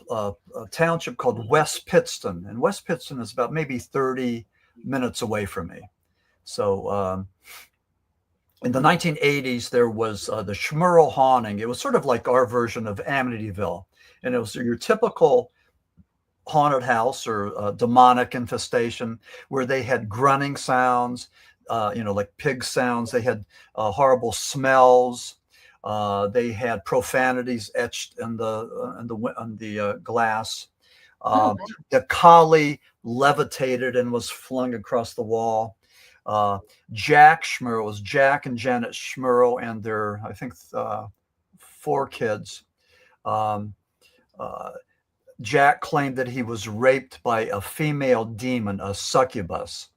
township called West Pittston, and West Pittston is about maybe 30 minutes away from me. So in the 1980s, there was the Smurl Haunting. It was sort of like our version of Amityville, and it was your typical haunted house or demonic infestation, where they had grunting sounds, like pig sounds. They had horrible smells. They had profanities etched in the glass. The collie levitated and was flung across the wall. Jack Smurl was Jack and Janet Smurl and their, I think, 4 kids. Jack claimed that he was raped by a female demon, a succubus.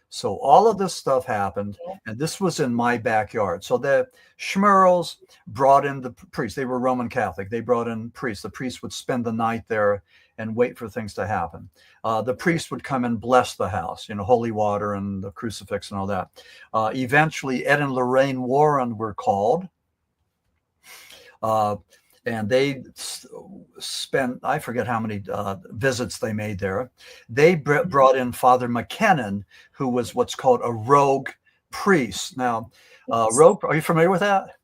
So all of this stuff happened, and this was in my backyard. So the Smurls brought in the priests. They were Roman Catholic. They brought in priests. The priests would spend the night there and wait for things to happen. The priest would come and bless the house, holy water and the crucifix and all that. Eventually, Ed and Lorraine Warren were called. And they spent, I forget how many visits they made there. They brought in Father McKinnon, who was what's called a rogue priest. Now, rogue, are you familiar with that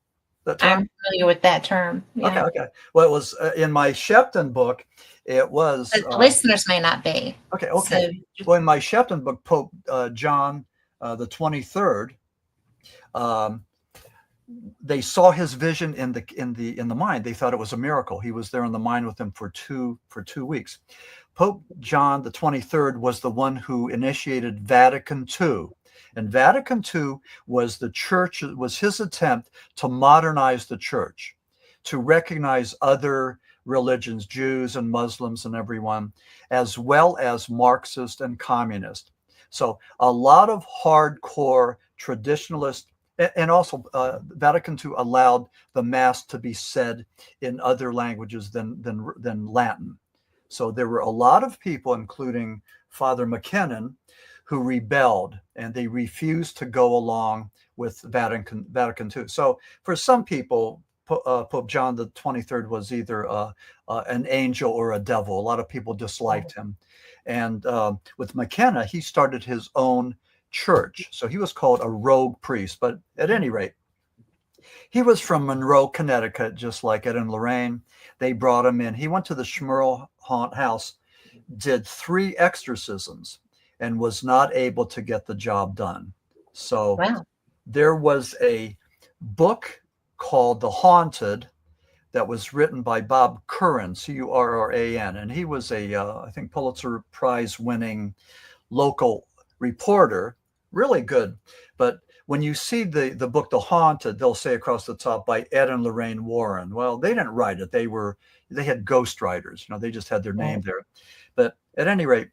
term? I'm familiar with that term. Yeah. Okay. Well, it was in my Shepton book, It was But the listeners may not be. okay. So, Well, in my Shepton book, Pope John the 23rd, they saw his vision in the mind. They thought it was a miracle. He was there in the mind with them for 2 weeks. Pope John the 23rd was the one who initiated Vatican II. And Vatican II was his attempt to modernize the church, to recognize other religions, Jews and Muslims and everyone, as well as Marxist and communist. So a lot of hardcore traditionalist, and also Vatican II allowed the Mass to be said in other languages than Latin. So there were a lot of people, including Father McKinnon, who rebelled, and they refused to go along with Vatican II. So for some people, Pope John the 23rd was either an angel or a devil. A lot of people disliked him. And with McKenna, he started his own church. So he was called a rogue priest. But at any rate, he was from Monroe, Connecticut, just like Ed and Lorraine. They brought him in. He went to the Schmerl Haunt House, did 3 exorcisms, and was not able to get the job done. So there was a book called The Haunted that was written by Bob Curran, Curran, and he was I think Pulitzer Prize winning local reporter, really good. But when you see the book The Haunted, they'll say across the top by Ed and Lorraine Warren. Well, they didn't write it. They had ghostwriters. They just had their name there. But at any rate,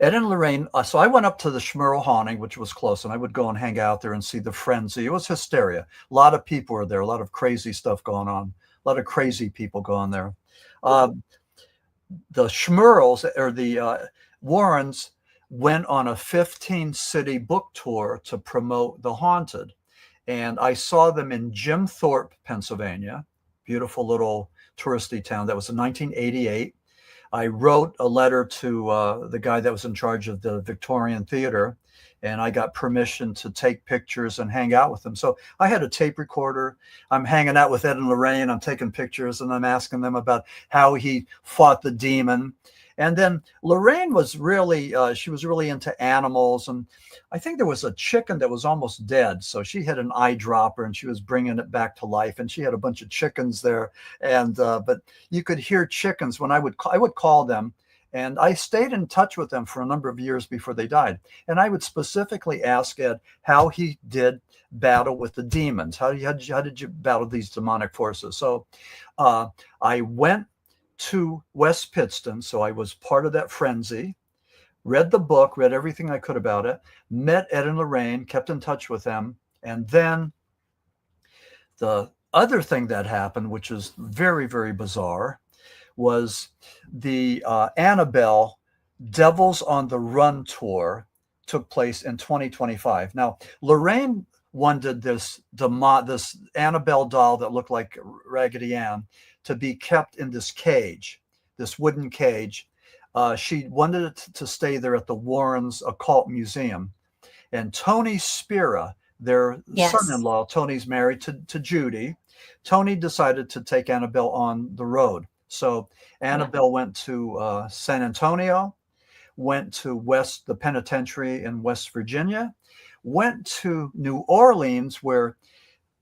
Ed and Lorraine, so I went up to the Schmerl haunting, which was close, and I would go and hang out there and see the frenzy. It was hysteria. A lot of people were there, a lot of crazy stuff going on, a lot of crazy people going there. The Schmerls, or the Warrens, went on a 15-city book tour to promote The Haunted. And I saw them in Jim Thorpe, Pennsylvania, beautiful little touristy town. That was in 1988. I wrote a letter to the guy that was in charge of the Victorian Theater, and I got permission to take pictures and hang out with them. So I had a tape recorder. I'm hanging out with Ed and Lorraine. I'm taking pictures, and I'm asking them about how he fought the demon. And then Lorraine was really, she was really into animals. And I think there was a chicken that was almost dead. So she had an eyedropper and she was bringing it back to life. And she had a bunch of chickens there. And, but you could hear chickens when I would call them. And I stayed in touch with them for a number of years before they died. And I would specifically ask Ed how he did battle with the demons. How did you battle these demonic forces? So I went to West Pittston, so I was part of that frenzy, read the book, read everything I could about it, met Ed and Lorraine, kept in touch with them. And then the other thing that happened, which is very, very bizarre, was the Annabelle Devils on the Run tour took place in 2025. Now, Lorraine wanted this Annabelle doll that looked like Raggedy Ann to be kept in this cage, this wooden cage. She wanted it to stay there at the Warrens Occult Museum. And Tony Spira, their son-in-law, Tony's married to Judy. Tony decided to take Annabelle on the road. So Annabelle went to San Antonio, went to the penitentiary in West Virginia, went to New Orleans, where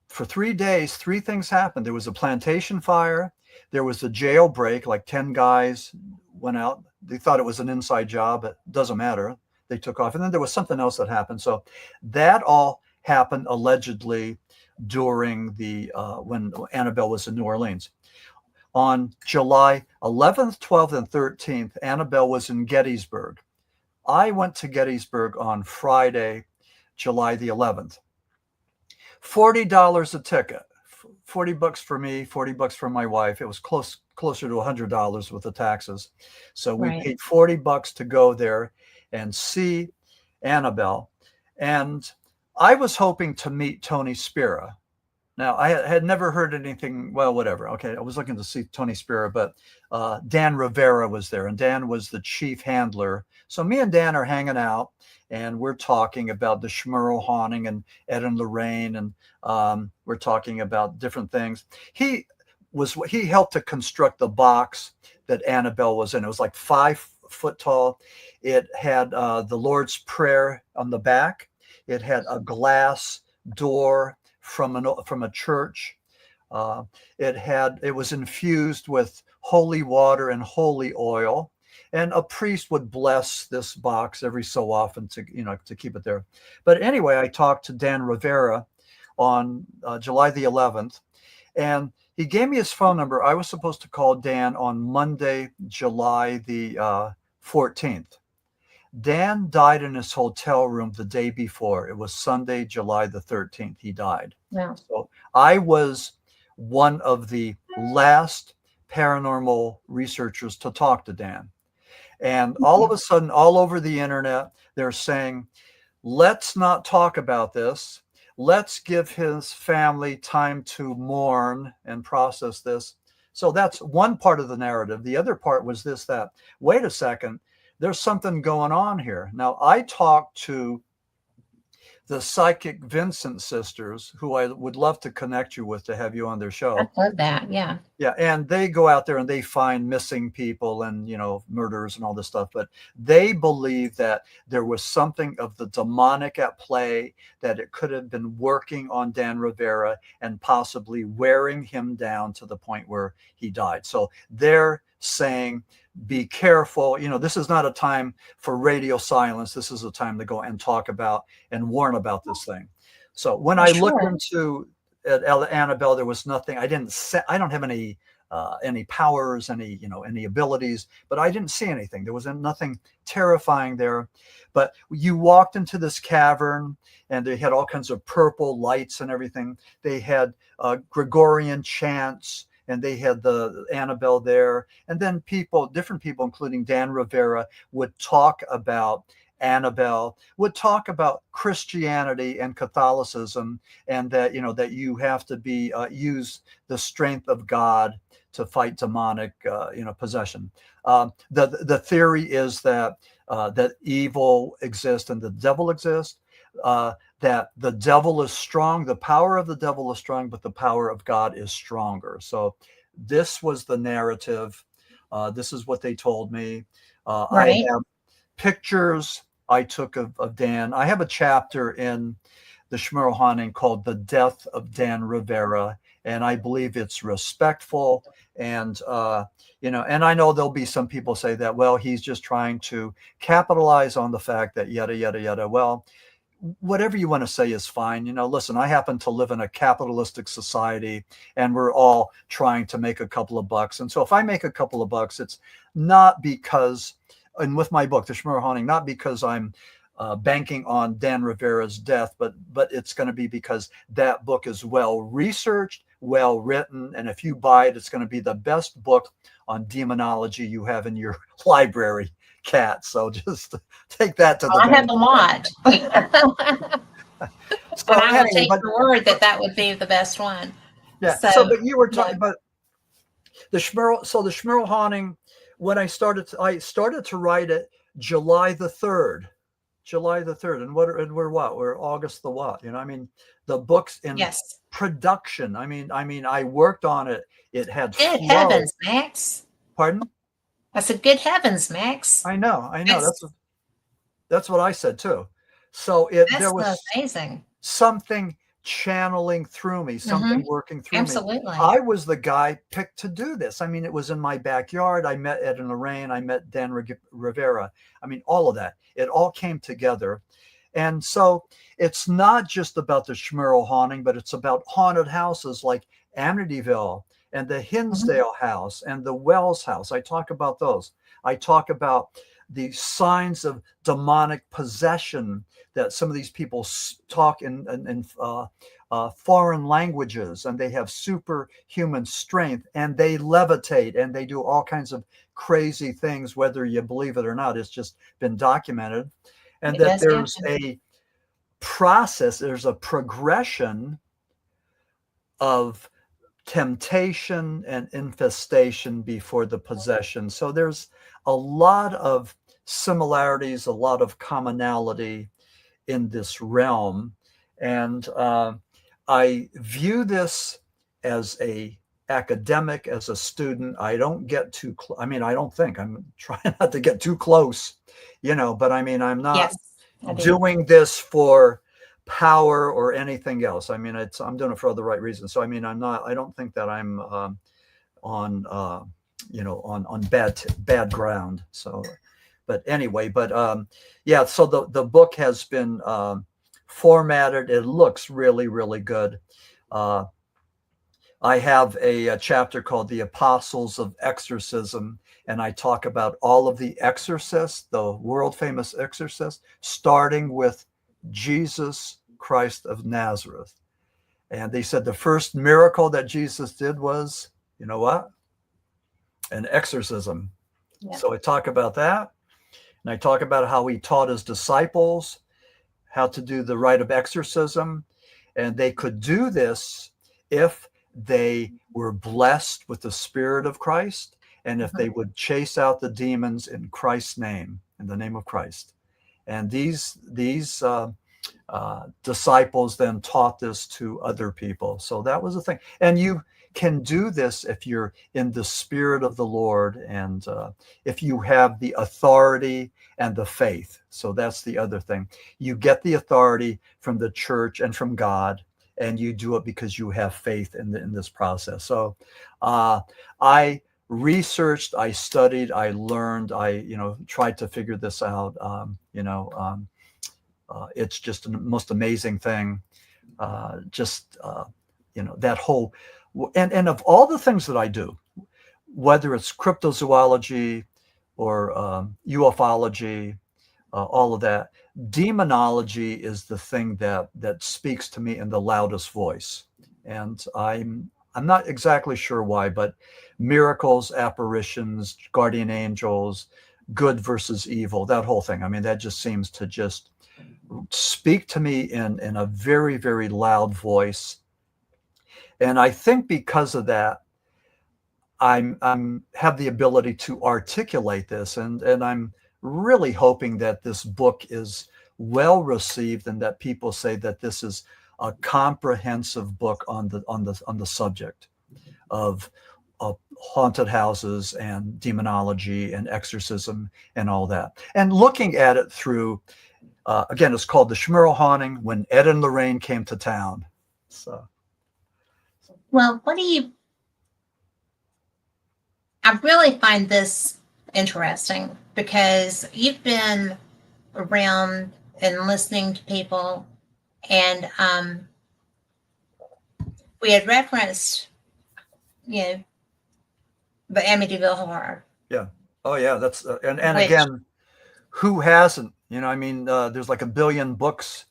for 3 days, 3 things happened. There was a plantation fire. There was a jailbreak, like 10 guys went out. They thought it was an inside job. It doesn't matter. They took off. And then there was something else that happened. So that all happened allegedly during when Annabelle was in New Orleans. On July 11th, 12th, and 13th, Annabelle was in Gettysburg. I went to Gettysburg on Friday, July the 11th. $40 a ticket, $40 for me, $40 for my wife. It was closer to $100 with the taxes. So we paid $40 to go there and see Annabelle. And I was hoping to meet Tony Spira. Now, I had never heard anything, well, whatever. Okay, I was looking to see Tony Spira, but Dan Rivera was there, and Dan was the chief handler. So me and Dan are hanging out, and we're talking about the Schmerl haunting and Ed and Lorraine, and we're talking about different things. he helped to construct the box that Annabelle was in. It was like 5 foot tall. It had the Lord's Prayer on the back. It had a glass door from a church. It was infused with holy water and holy oil, and a priest would bless this box every so often to keep it there. But anyway, I talked to Dan Rivera on July the 11th, and he gave me his phone number. I was supposed to call Dan on Monday, July the 14th. Dan died in his hotel room the day before. It was Sunday, July the 13th. He died. Yeah. So I was one of the last paranormal researchers to talk to Dan. And all of a sudden, all over the internet, they're saying, let's not talk about this. Let's give his family time to mourn and process this. So that's one part of the narrative. The other part was that, wait a second, there's something going on here. Now, I talked to the psychic Vincent sisters, who I would love to connect you with to have you on their show. I love that. Yeah. Yeah. And they go out there and they find missing people and, murders and all this stuff. But they believe that there was something of the demonic at play, that it could have been working on Dan Rivera and possibly wearing him down to the point where he died. So they're saying, be careful. This is not a time for radio silence. This is a time to go and talk about and warn about this thing. So when I looked into Annabelle, there was nothing. I don't have any powers, any abilities, but I didn't see anything. There was nothing terrifying there. But you walked into this cavern, and they had all kinds of purple lights and everything. They had Gregorian chants, and they had the Annabelle there. And then different people, including Dan Rivera, would talk about Annabelle, would talk about Christianity and Catholicism, and that, that you have to use the strength of God to fight demonic, possession. The theory is that evil exists and the devil exists. That the devil is strong, the power of the devil is strong, but the power of God is stronger. So this was the narrative. This is what they told me. Right. I have pictures I took of Dan. I have a chapter in the Schmerl Haunting called The Death of Dan Rivera, and I believe it's respectful. And, and I know there'll be some people say that, well, he's just trying to capitalize on the fact that yada, yada, yada. Well, whatever you want to say is fine. Listen, I happen to live in a capitalistic society, and we're all trying to make a couple of bucks. And so if I make a couple of bucks, it's not because, and with my book, The Schmerl Haunting, not because I'm banking on Dan Rivera's death, but it's going to be because that book is well researched, well written, and if you buy it, it's going to be the best book on demonology you have in your library, Kat. So just take that to the I have a lot. So and I will take your word that would be the best one. Yeah. So but you were talking about the Schmerl. So the Schmerl Haunting, when I started to write it July the 3rd. And we're August the what? The book's in production. I worked on it. It had good heavens, Max. Pardon? I said, good heavens, Max. I know. That's what I said too. So there was amazing. Something channeling through me, something working through me. Absolutely. I was the guy picked to do this. It was in my backyard. I met Ed and Lorraine. I met Dan Rivera. All of that. It all came together. And so it's not just about the Schmerl Haunting, but it's about haunted houses like Amityville and the Hinsdale house and the Wells house. I talk about those. I talk about the signs of demonic possession that some of these people talk in foreign languages, and they have superhuman strength, and they levitate, and they do all kinds of crazy things, whether you believe it or not. It's just been documented. And that there's a process, there's a progression of temptation and infestation before the possession. So there's a lot of similarities, a lot of commonality in this realm. And I view this as a academic, as a student. I don't get too I mean, I don't think I'm trying not to get too close, but I mean, I'm not Yes, I do. doing this for power or anything else. I mean, I'm doing it for all the right reasons. So I mean, I don't think that I'm on on bad ground. So but anyway, yeah, so the book has been formatted. It looks really, really good. I have a chapter called The Apostles of Exorcism, and I talk about all of the exorcists, the world famous exorcists, starting with Jesus Christ of Nazareth. And they said the first miracle that Jesus did was, you know what? An exorcism. Yeah. So I talk about that. And I talk about how he taught his disciples how to do the rite of exorcism. And they could do this if they were blessed with the Spirit of Christ, and if they would chase out the demons in Christ's name, in the name of Christ. And these disciples then taught this to other people. So that was the thing. And you can do this if you're in the Spirit of the Lord, and if you have the authority and the faith. So that's the other thing. You get the authority from the church and from God, and you do it because you have faith in this process. So I researched, I studied, I learned, I tried to figure this out. It's just the most amazing thing. That whole, and of all the things that I do, whether it's cryptozoology or ufology, all of that, demonology is the thing that speaks to me in the loudest voice. And I'm not exactly sure why, but miracles, apparitions, guardian angels, good versus evil, that whole thing. I mean, that just seems to just speak to me in a very, very loud voice. And I think because of that, I'm have the ability to articulate this, and I'm really hoping that this book is well received, and that people say that this is a comprehensive book on the subject of haunted houses and demonology and exorcism and all that. And looking at it through, again, it's called The Schmurl Haunting, When Ed and Lorraine Came to Town. So, well, I really find this interesting because you've been around and listening to people, and we had referenced, the Amityville Horror. Yeah. Oh, yeah. That's and again, who hasn't? I mean, there's like 1 billion books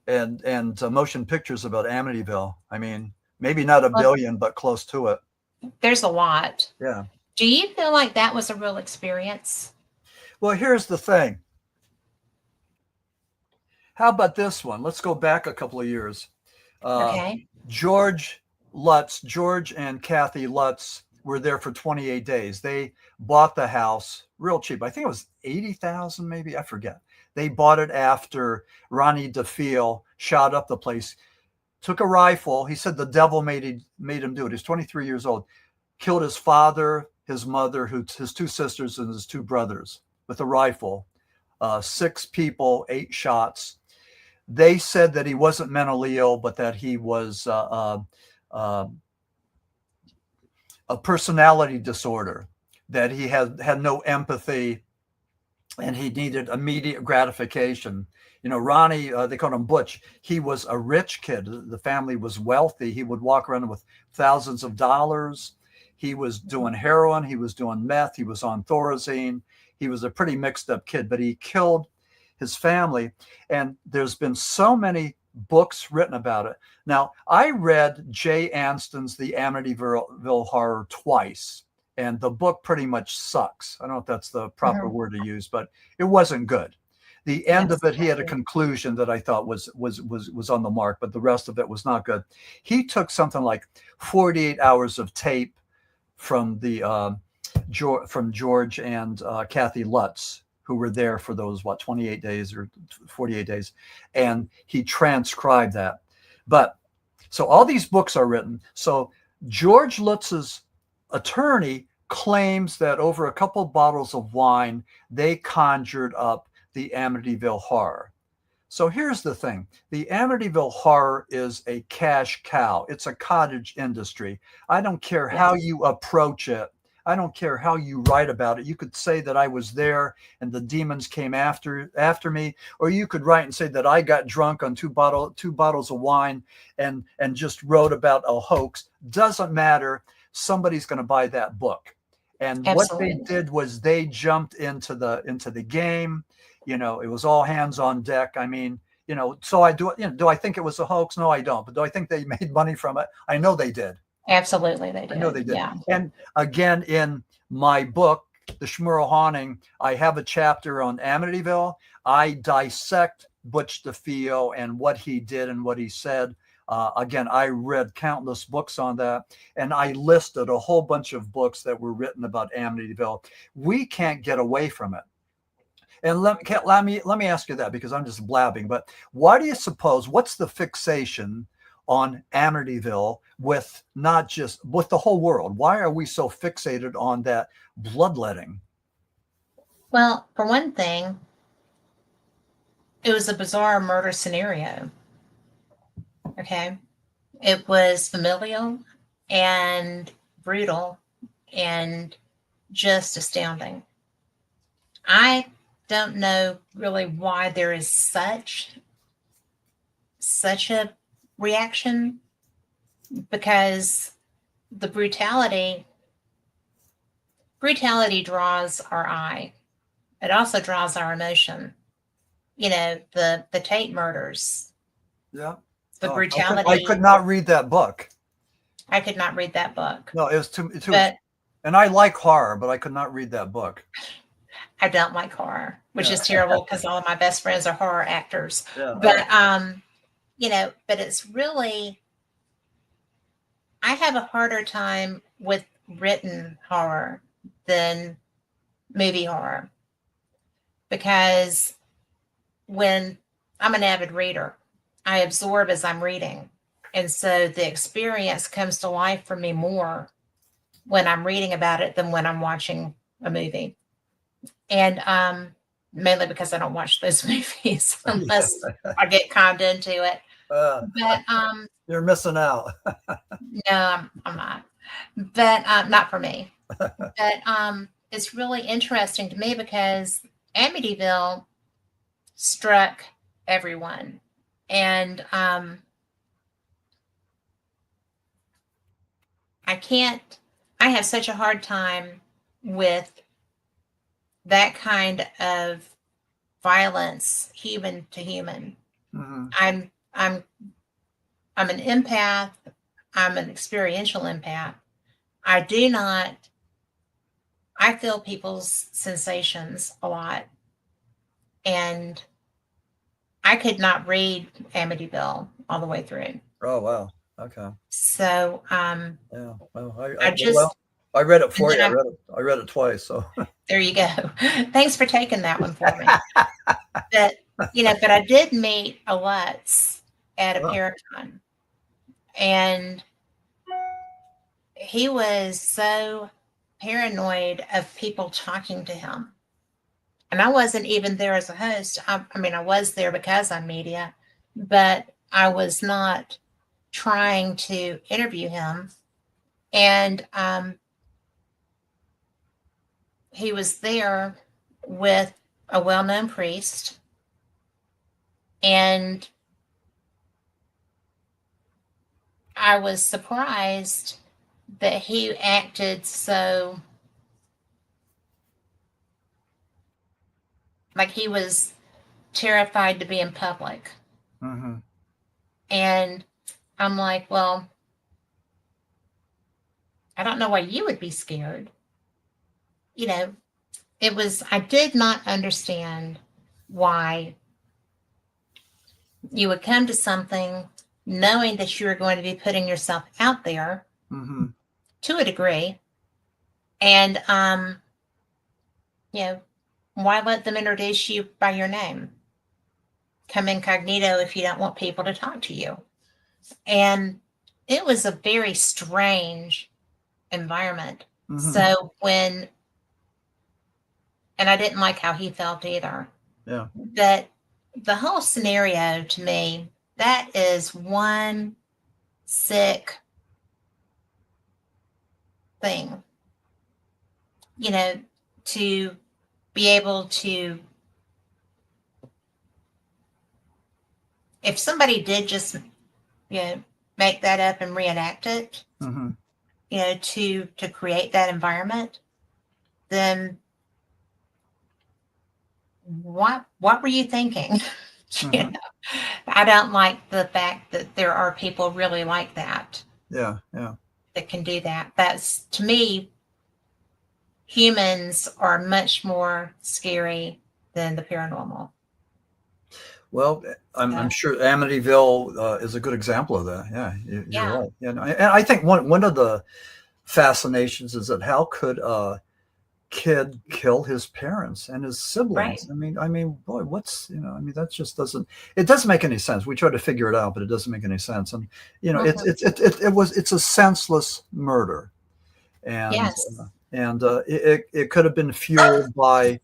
and motion pictures about Amityville. I mean, maybe not 1 billion, but close to it. There's a lot. Yeah. Do you feel like that was a real experience? Well, here's the thing. How about this one? Let's go back a couple of years. Okay. George and Kathy Lutz were there for 28 days. They bought the house real cheap. I think it was $80,000, maybe. I forget. They bought it after Ronnie DeFeo shot up the place, took a rifle. He said the devil made him do it. He's 23 years old. Killed his father, his mother, his 2 sisters, and his 2 brothers with a rifle. 6 people, 8 shots. They said that he wasn't mentally ill, but that he was a personality disorder, that he had no empathy, and he needed immediate gratification. Ronnie, they called him Butch. He was a rich kid. The family was wealthy. He would walk around with thousands of dollars. He was doing heroin. He was doing meth. He was on Thorazine. He was a pretty mixed up kid, but he killed his family. And there's been so many books written about it. Now, I read Jay Anston's The Amityville Horror twice, and the book pretty much sucks. I don't know if that's the proper word to use, but it wasn't good. The end of it, he had a conclusion that I thought was on the mark, but the rest of it was not good. He took something like 48 hours of tape from George and Kathy Lutz, who were there for those 28 days or 48 days, and he transcribed that. But so all these books are written. So George Lutz's attorney claims that over a couple of bottles of wine, they conjured up the Amityville Horror. So here's the thing. The Amityville Horror is a cash cow. It's a cottage industry. I don't care how you approach it. I don't care how you write about it. You could say that I was there and the demons came after me, or you could write and say that I got drunk on two bottles of wine and just wrote about a hoax. Doesn't matter. Somebody's going to buy that book. And Absolutely. what they did was they jumped into the game. You know, it was all hands on deck. I mean, you know, so do I think it was a hoax? No, I don't. But do I think they made money from it? I know they did. Absolutely, they did. I know they did. Yeah. And again, in my book, The Schmurl Haunting, I have a chapter on Amityville. I dissect Butch DeFeo and what he did and what he said. Again, I read countless books on that, and I listed a whole bunch of books that were written about Amityville. We can't get away from it. And let me ask you that, because I'm just blabbing. But why do you suppose? What's the fixation on Amityville with the whole world? Why are we so fixated on that bloodletting? Well, for one thing, it was a bizarre murder scenario. Okay. It was familial and brutal and just astounding. I don't know really why there is such a reaction, because the brutality draws our eye. It also draws our emotion. You know, the Tate murders. Yeah. The brutality. I could not read that book. I could not read that book. No, it was too and I like horror, but I could not read that book. I don't like horror, which is terrible because all of my best friends are horror actors. Yeah. But you know, but it's really, I have a harder time with written horror than movie horror, because when I'm an avid reader, I absorb as I'm reading. And so the experience comes to life for me more when I'm reading about it than when I'm watching a movie. And mainly because I don't watch those movies unless I get conned into it. But you're missing out. No, I'm not. But not for me. But it's really interesting to me because Amityville struck everyone. And I have such a hard time with that kind of violence, human to human. Mm-hmm. I'm an empath. I'm an experiential empath. I feel people's sensations a lot. And I could not read Amityville all the way through. Oh, wow. Okay. So, yeah. Well, I read it for you. I read it twice. So there you go. Thanks for taking that one for me. But I did meet a Lutz at a Paracon, and he was so paranoid of people talking to him. And I wasn't even there as a host. I was there because I'm media, but I was not trying to interview him. And he was there with a well-known priest. And I was surprised that he acted so like he was terrified to be in public. Mm-hmm. And I'm like, well, I don't know why you would be scared. I did not understand why you would come to something knowing that you were going to be putting yourself out there to a degree. And, why let them introduce you by your name? Come incognito if you don't want people to talk to you. And it was a very strange environment. Mm-hmm. So and I didn't like how he felt either. Yeah. But the whole scenario to me, that is one sick thing, to be able to, if somebody did just, make that up and reenact it, Mm-hmm. To create that environment, then what were you thinking? Mm-hmm. I don't like the fact that there are people really like that. Yeah. Yeah. That can do that. That's, to me, humans are much more scary than the paranormal. Well, I'm sure Amityville is a good example of that. Yeah, you're right. Yeah, and I think one of the fascinations is that how could a kid kill his parents and his siblings? Right. I mean, boy, that just doesn't make any sense. We try to figure it out, but it doesn't make any sense. And it's a senseless murder, and Yes. It could have been fueled by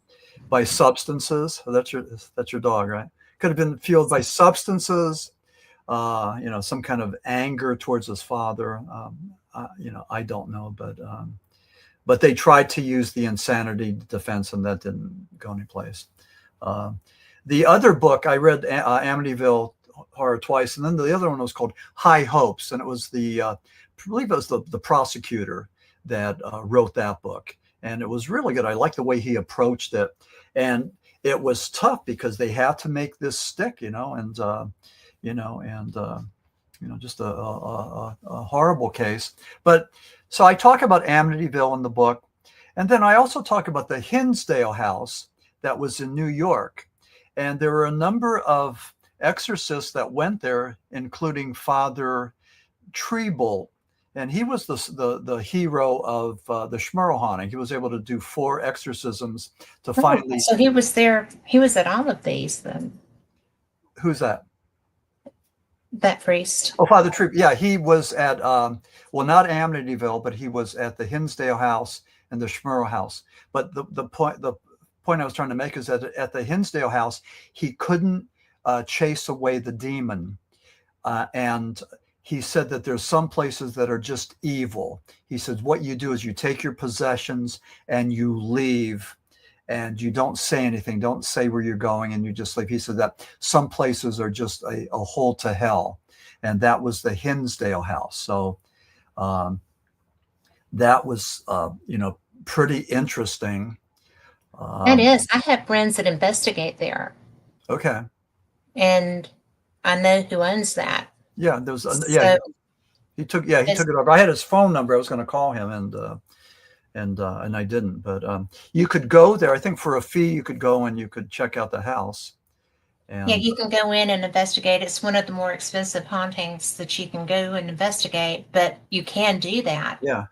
substances. Oh, that's your dog, right? Could have been fueled by substances, some kind of anger towards his father. I don't know, but they tried to use the insanity defense, and that didn't go anyplace. The other book I read, Amityville Horror twice, and then the other one was called High Hopes, and it was I believe it was the prosecutor that wrote that book, and it was really good. I liked the way he approached it, and it was tough because they had to make this stick, and just a horrible case. But so I talk about Amityville in the book, and then I also talk about the Hinsdale house that was in New York, and there were a number of exorcists that went there, including Father Treble. And he was the hero of the Schmerl haunting. He was able to do 4 exorcisms to finally. So he was there. He was at all of these then. Who's that? That priest. Oh, Father Treble. Yeah, he was at not Amityville, but he was at the Hinsdale house and the Schmerl house. But the point I was trying to make is that at the Hinsdale house, he couldn't chase away the demon, and he said that there's some places that are just evil. He says, what you do is you take your possessions and you leave, and you don't say anything, don't say where you're going, and you just leave. He said that some places are just a hole to hell. And that was the Hinsdale house. So that was, pretty interesting. It is. I have friends that investigate there. Okay. And I know who owns that. Yeah, there was. He took it over. I had his phone number. I was going to call him, and I didn't. But you could go there. I think for a fee, you could go and you could check out the house. And, you can go in and investigate. It's one of the more expensive hauntings that you can go and investigate, but you can do that. Yeah.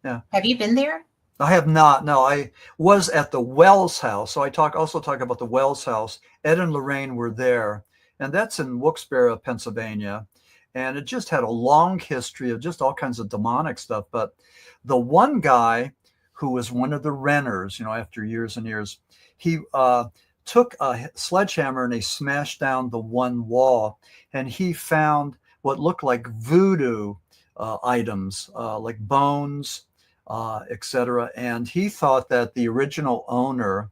Yeah. Have you been there? I have not. No, I was at the Wells house. So I also talk about the Wells house. Ed and Lorraine were there. And that's in Wilkes-Barre, Pennsylvania. And it just had a long history of just all kinds of demonic stuff. But the one guy who was one of the renters, after years and years, he took a sledgehammer and he smashed down the one wall. And he found what looked like voodoo items, like bones, etc. And he thought that the original owner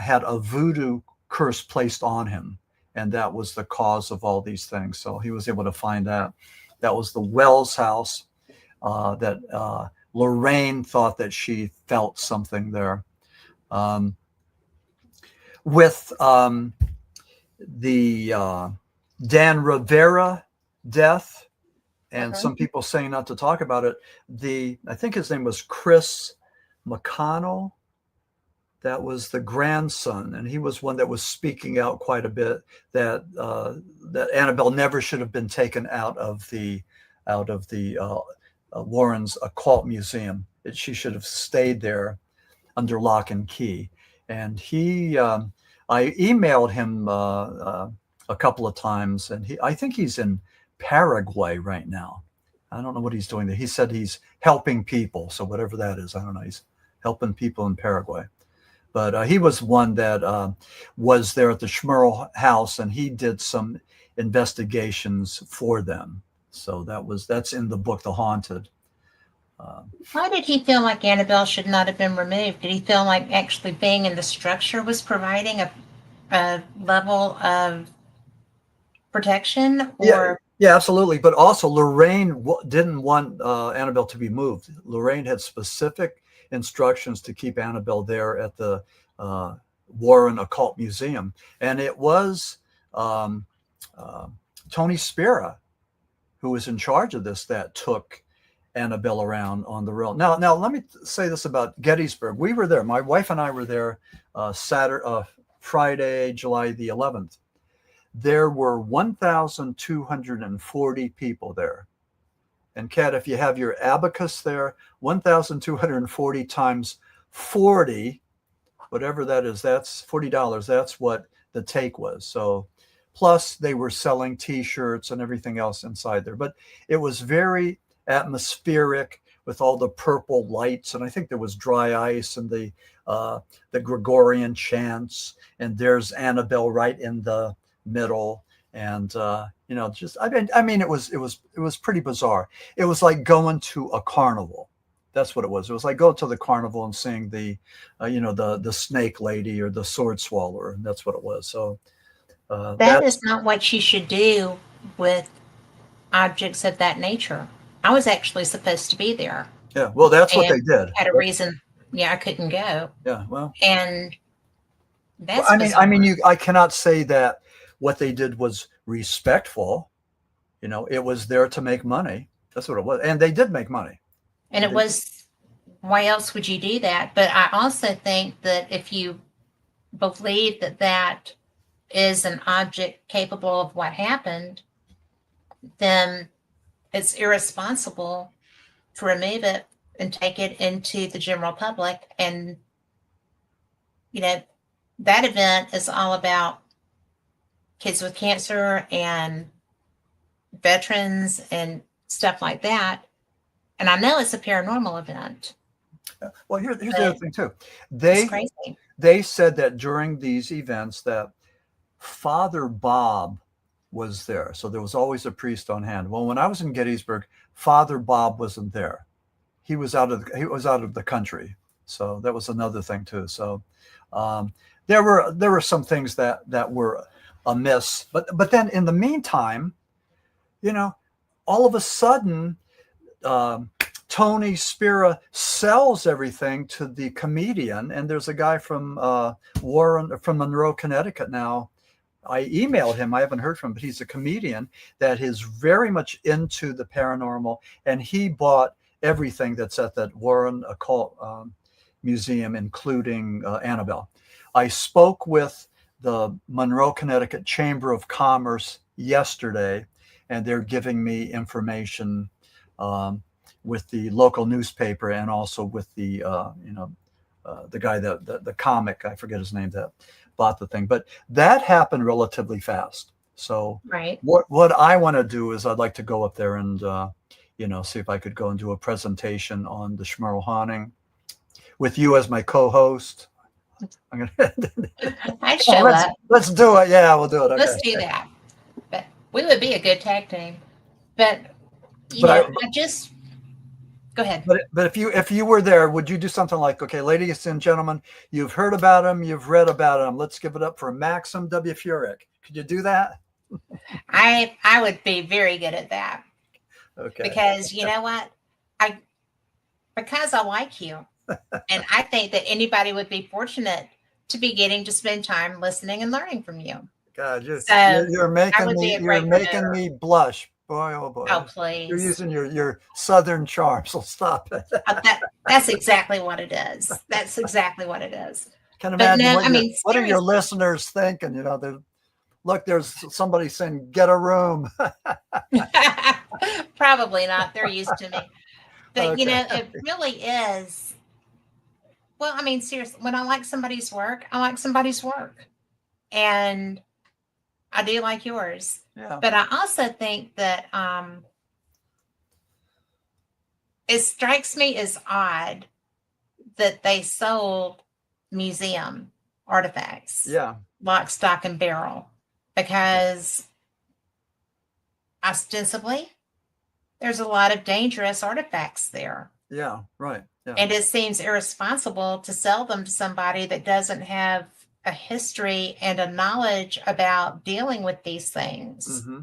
had a voodoo curse placed on him. And that was the cause of all these things. So he was able to find that. That was the Wells house that Lorraine thought that she felt something there. With the Dan Rivera death, and some people saying not to talk about it, I think his name was Chris McConnell. That was the grandson, and he was one that was speaking out quite a bit that Annabelle never should have been taken out of the Warren's occult museum. She should have stayed there under lock and key. And I emailed him a couple of times, and I think he's in Paraguay right now. I don't know what he's doing there. He said he's helping people. So whatever that is, I don't know. He's helping people in Paraguay. But he was one that was there at the Schmerl house, and he did some investigations for them. So that's in the book, The Haunted. Why did he feel like Annabelle should not have been removed? Did he feel like actually being in the structure was providing a level of protection? Or yeah, absolutely. But also, Lorraine didn't want Annabelle to be moved. Lorraine had specific instructions to keep Annabelle there at the Warren Occult Museum, and it was Tony Spira, who was in charge of this, that took Annabelle around on the road. Now, let me say this about Gettysburg. We were there. My wife and I were there Friday, July the 11th. There were 1,240 people there. And Kat, if you have your abacus there, 1,240 times 40, whatever that is, that's $40. That's what the take was. So plus they were selling T-shirts and everything else inside there. But it was very atmospheric with all the purple lights. And I think there was dry ice and the Gregorian chants. And there's Annabelle right in the middle. And just I mean it was pretty bizarre. It was like going to a carnival. That's what it was. It was like going to the carnival and seeing the the snake lady or the sword swallower, and that's what it was. So that is not what you should do with objects of that nature. I was actually supposed to be there. Yeah, well, that's what they did. Had a reason. Yeah, I couldn't go. Yeah, well, and that's. I cannot say that what they did was respectful. It was there to make money. That's what it was, and they did make money. And it was. Why else would you do that? But I also think that if you believe that that is an object capable of what happened, then it's irresponsible to remove it and take it into the general public. And, that event is all about kids with cancer and veterans and stuff like that. And I know it's a paranormal event. Well, here's the other thing too. Crazy. They said that during these events that Father Bob was there. So there was always a priest on hand. Well, when I was in Gettysburg, Father Bob wasn't there. He was out of the country. So that was another thing too. So there were some things that were amiss. But then in the meantime, all of a sudden, Tony Spira sells everything to the comedian, and there's a guy from from Monroe, Connecticut now. I emailed him. I haven't heard from him, but he's a comedian that is very much into the paranormal, and he bought everything that's at that Warren Occult Museum, including Annabelle. I spoke with the Monroe, Connecticut Chamber of Commerce yesterday, and they're giving me information with the local newspaper and also with the guy the comic, I forget his name, that bought the thing. But that happened relatively fast. So right. What I want to do is I'd like to go up there and see if I could go and do a presentation on the Schmerl haunting with you as my co-host. I'm gonna I'd show up. Let's do it. Yeah, we'll do it. Okay. Let's do that. But we would be a good tag team. But I just go ahead. But if you were there, would you do something like, okay, ladies and gentlemen, you've heard about him, you've read about him. Let's give it up for Maxim W. Furek. Could you do that? I would be very good at that. Okay. Because you know what? Because I like you. And I think that anybody would be fortunate to be getting to spend time listening and learning from you. God, you're making me blush. Boy, oh boy. Oh, please. You're using your southern charm, so stop it. That's exactly what it is. That's exactly what it is. Can imagine what are your listeners thinking? Look, there's somebody saying, get a room. Probably not. They're used to me. But, it really is. Well, seriously, when I like somebody's work, I like somebody's work. And I do like yours. Yeah. But I also think that it strikes me as odd that they sold museum artifacts. Yeah. Lock, stock, and barrel. Because ostensibly, there's a lot of dangerous artifacts there. Yeah. Right. Yeah. And it seems irresponsible to sell them to somebody that doesn't have a history and a knowledge about dealing with these things. Mm-hmm.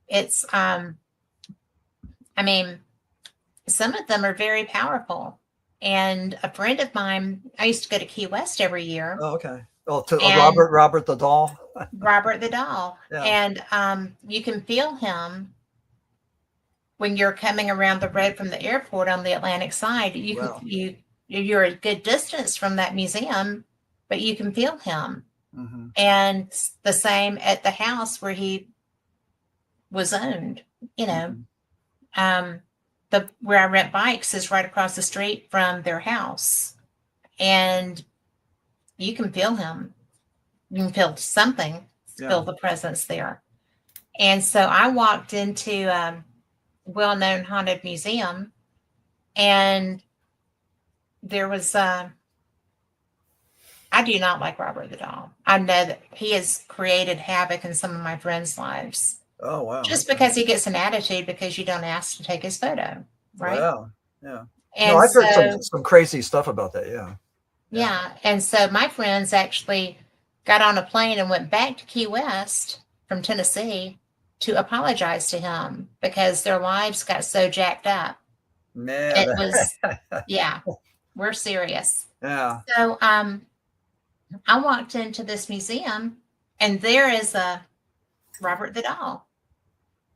It's, I mean, some of them are very powerful. And a friend of mine, I used to go to Key West every year. Oh, okay. Oh, to And- Robert the doll. Robert the Doll. Yeah. And you can feel him when you're coming around the road from the airport on the Atlantic side. You Wow. can you're a good distance from that museum, but you can feel him. Mm-hmm. And the same at the house where he was owned. You know, the where I rent bikes is right across the street from their house, and you can feel him. You can feel something, feel the presence there. And so I walked into a well-known haunted museum, and there was I do not like Robert the Doll. I know that he has created havoc in some of my friends' lives. Oh, wow. Just because he gets an attitude because you don't ask to take his photo, right? Wow. Yeah. And No, I've so, heard some crazy stuff about that. Yeah. yeah. And so my friends actually got on a plane and went back to Key West from Tennessee to apologize to him because their lives got so jacked up. Man. It was, yeah, we're serious. Yeah. So I walked into this museum, and there is a Robert the Doll.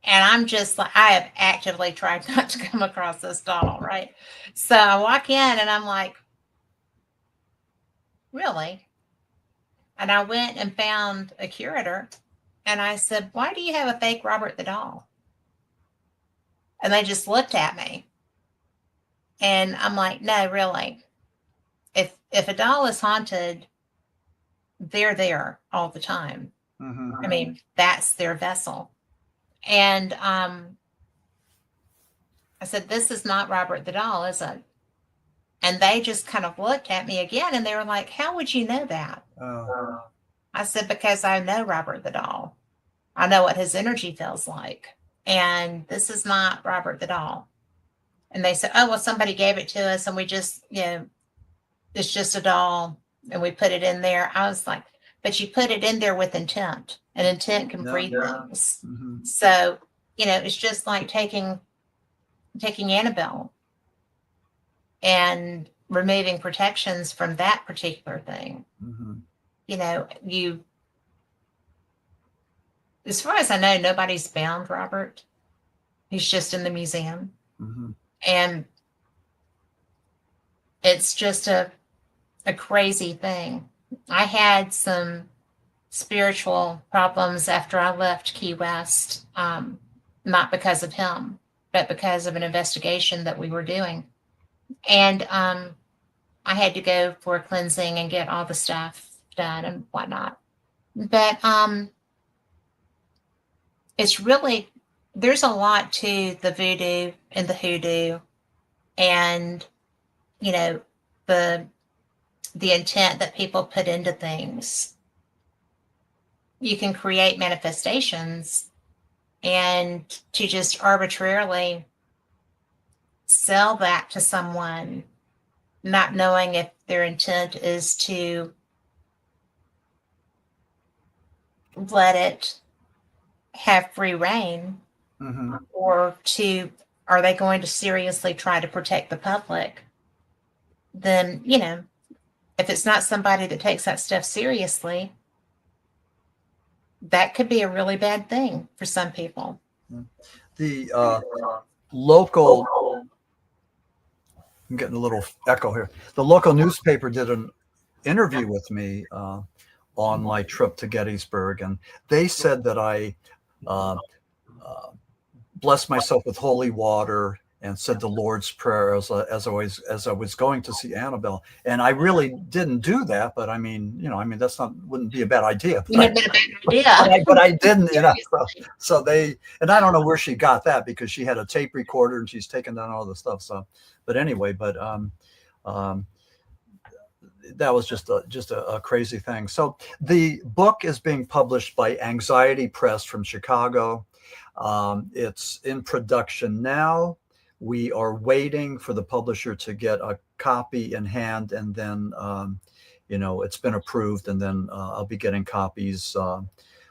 And I'm just like, I have actively tried not to come across this doll, right? So I walk in and I'm like, really? And I went and found a curator, and I said, why do you have a fake Robert the Doll? And they just looked at me. And I'm like, no, really. If a doll is haunted, they're there all the time. Mm-hmm. I mean, that's their vessel. And I said, this is not Robert the Doll, is it? And they just kind of looked at me again, and they were like, how would you know that? Oh. I said, because I know Robert the Doll. I know what his energy feels like. And this is not Robert the Doll. And they said, oh, well, somebody gave it to us, and we just, it's just a doll, and we put it in there. I was like, but you put it in there with intent, and intent can breed things. Mm-hmm. So, it's just like taking Annabelle and removing protections from that particular thing. Mm-hmm. As far as I know, nobody's found Robert. He's just in the museum. Mm-hmm. And it's just a crazy thing. I had some spiritual problems after I left Key West, not because of him, but because of an investigation that we were doing. And I had to go for a cleansing and get all the stuff done and whatnot. But it's really, there's a lot to the voodoo and the hoodoo, and the intent that people put into things. You can create manifestations, and to just arbitrarily sell that to someone, not knowing if their intent is to let it have free reign, Mm-hmm. or are they going to seriously try to protect the public? Then, if it's not somebody that takes that stuff seriously, that could be a really bad thing for some people. The local, I'm getting a little echo here. The local newspaper did an interview with me on my trip to Gettysburg, and they said that I blessed myself with holy water and said the Lord's Prayer as I was going to see Annabelle. And I really didn't do that, but I mean, wouldn't be a bad idea. Wouldn't have been a bad idea. But I didn't, So they, and I don't know where she got that, because she had a tape recorder and she's taken down all the stuff. So, but anyway, that was just a crazy thing. So the book is being published by Anxiety Press from Chicago. It's in production now. We are waiting for the publisher to get a copy in hand, and then, it's been approved, and then I'll be getting copies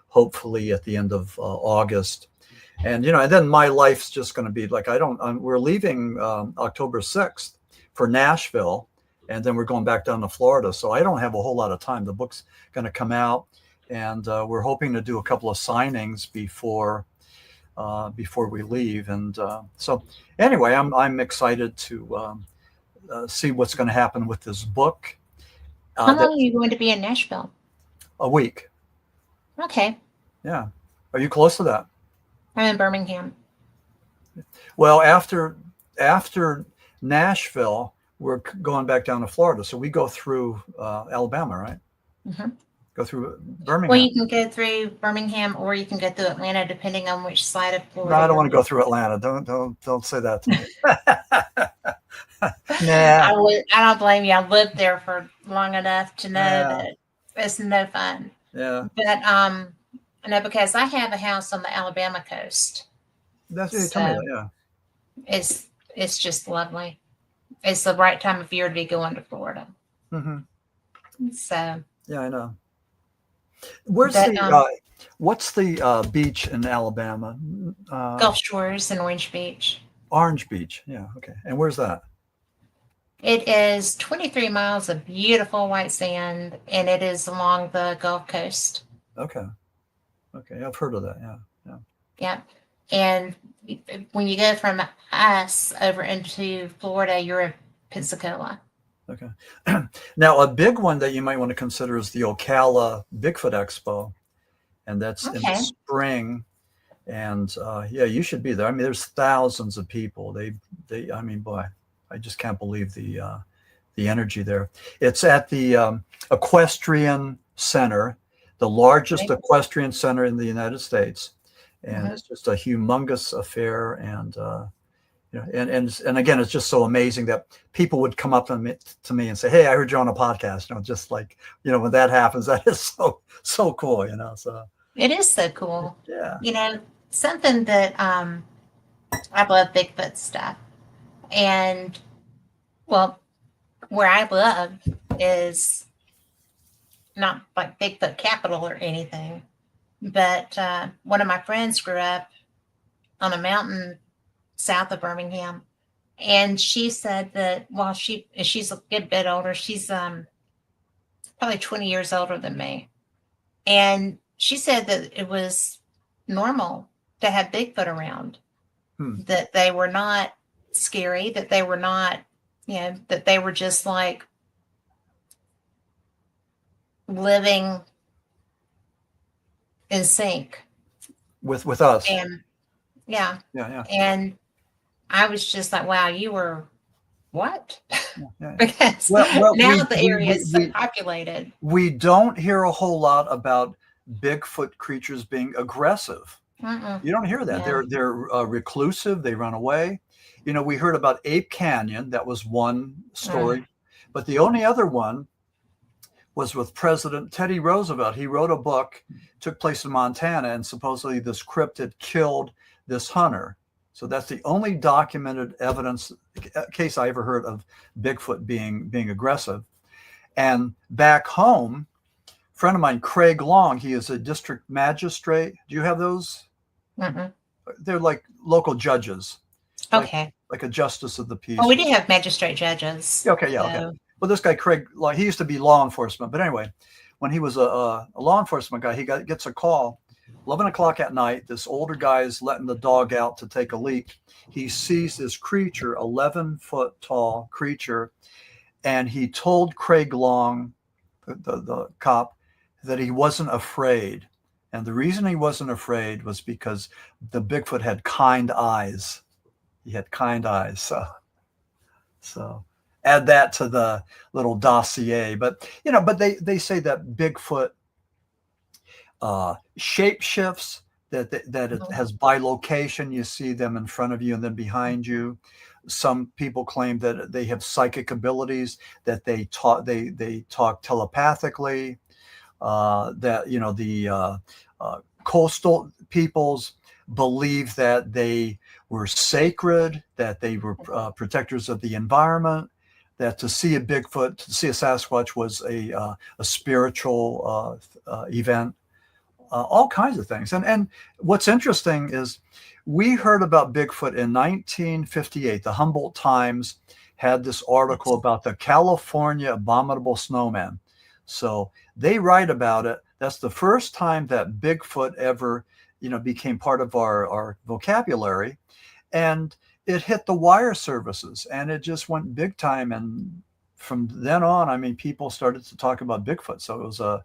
hopefully at the end of August. And, and then my life's just going to be like, we're leaving October 6th for Nashville, and then we're going back down to Florida. So I don't have a whole lot of time. The book's going to come out, and we're hoping to do a couple of signings before we leave. And so anyway, I'm excited to see what's going to happen with this book. How long are you going to be in Nashville? A week. Okay. Yeah. Are you close to that? I'm in Birmingham. Well, after Nashville, we're going back down to Florida. So we go through Alabama, right? Mm-hmm. Go through Birmingham. Well, you can go through Birmingham, or you can go through Atlanta, depending on which side of Florida. No, I don't want to go through Atlanta. Don't say that to me. Nah. I don't blame you. I lived there for long enough to know that it's no fun. Yeah. But because I have a house on the Alabama coast. That's what you told me that, yeah. It's just lovely. It's the right time of year to be going to Florida. Mm-hmm. So. Yeah, I know. What's the beach in Alabama? Gulf Shores and Orange Beach. Orange Beach, yeah, okay. And where's that? It is 23 miles of beautiful white sand, and it is along the Gulf Coast. Okay, I've heard of that. Yeah. And when you go from us over into Florida, you're in Pensacola. Okay. Now, a big one that you might want to consider is the Ocala Bigfoot Expo, and that's in the spring. And you should be there. I mean, there's thousands of people. I mean, boy, I just can't believe the energy there. It's at the Equestrian Center, the largest equestrian center in the United States, and it's just a humongous affair. And and again, it's just so amazing that people would come up to me and say, "Hey, I heard you on a podcast." Just like, when that happens, that is so cool. So it is so cool. Yeah. Something that I love Bigfoot stuff, and well, where I live is not like Bigfoot capital or anything, but one of my friends grew up on a mountain south of Birmingham, and she said that while she's a good bit older, she's probably 20 years older than me, and she said that it was normal to have Bigfoot around, that they were not scary, that they were not, that they were just like living in sync with us. And yeah. And I was just like, wow, you were what? Yeah. Because now the area is so populated. We don't hear a whole lot about Bigfoot creatures being aggressive. You don't hear that. Yeah. They're reclusive. They run away. We heard about Ape Canyon. That was one story. But the only other one was with President Teddy Roosevelt. He wrote a book, took place in Montana, and supposedly this cryptid killed this hunter. So that's the only documented case I ever heard of Bigfoot being aggressive. And back home, a friend of mine, Craig Long, he is a district magistrate. Do you have those? They're like local judges. Okay. Like a justice of the peace. Well, we do have magistrate judges. Okay, yeah, okay. Well, this guy, Craig, he used to be law enforcement. But anyway, when he was a law enforcement guy, he gets a call, 11 o'clock at night. This older guy is letting the dog out to take a leak. He sees this creature, 11-foot tall creature, and he told Craig Long, the cop, that he wasn't afraid. And the reason he wasn't afraid was because the Bigfoot had kind eyes. He had kind eyes. So add that to the little dossier. But they say that Bigfoot shape shifts, that it has bilocation. You see them in front of you and then behind you. Some people claim that they have psychic abilities, that they talk telepathically, that the coastal peoples believe that they were sacred, that they were protectors of the environment, that to see a Bigfoot, to see a Sasquatch was a spiritual event, all kinds of things. And what's interesting is we heard about Bigfoot in 1958. The Humboldt Times had this article about the California abominable snowman. So they write about it. That's the first time that Bigfoot ever, became part of our vocabulary. And it hit the wire services and it just went big time. And from then on, I mean, people started to talk about Bigfoot. So it was a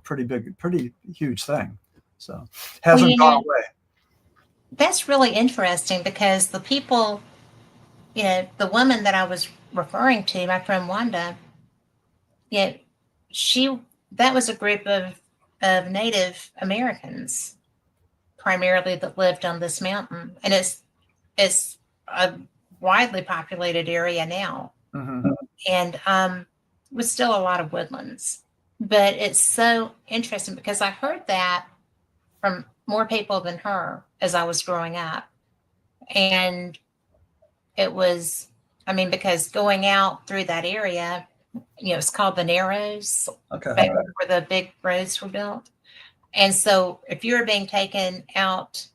pretty huge thing. So hasn't gone away. That's really interesting because the people, the woman that I was referring to, my friend Wanda, that was a group of Native Americans primarily that lived on this mountain. And it's a widely populated area now. Mm-hmm. And with still a lot of woodlands. But it's so interesting because I heard that from more people than her as I was growing up. And it was, because going out through that area, it's called the Narrows, okay, where the big roads were built. And so if you were being taken out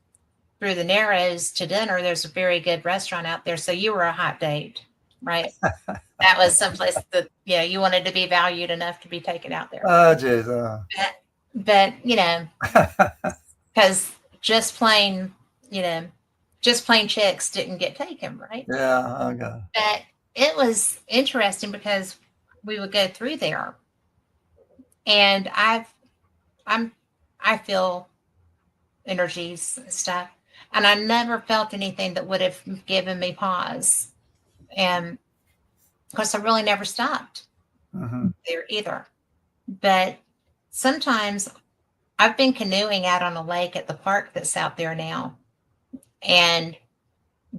through the Narrows to dinner, there's a very good restaurant out there. So you were a hot date, right? That was someplace that, you wanted to be valued enough to be taken out there. Oh, geez. But because just plain chicks didn't get taken, right? Yeah, okay. But it was interesting because we would go through there, and I feel energies and stuff, and I never felt anything that would have given me pause, and of course, I really never stopped there either. But sometimes I've been canoeing out on a lake at the park that's out there now, and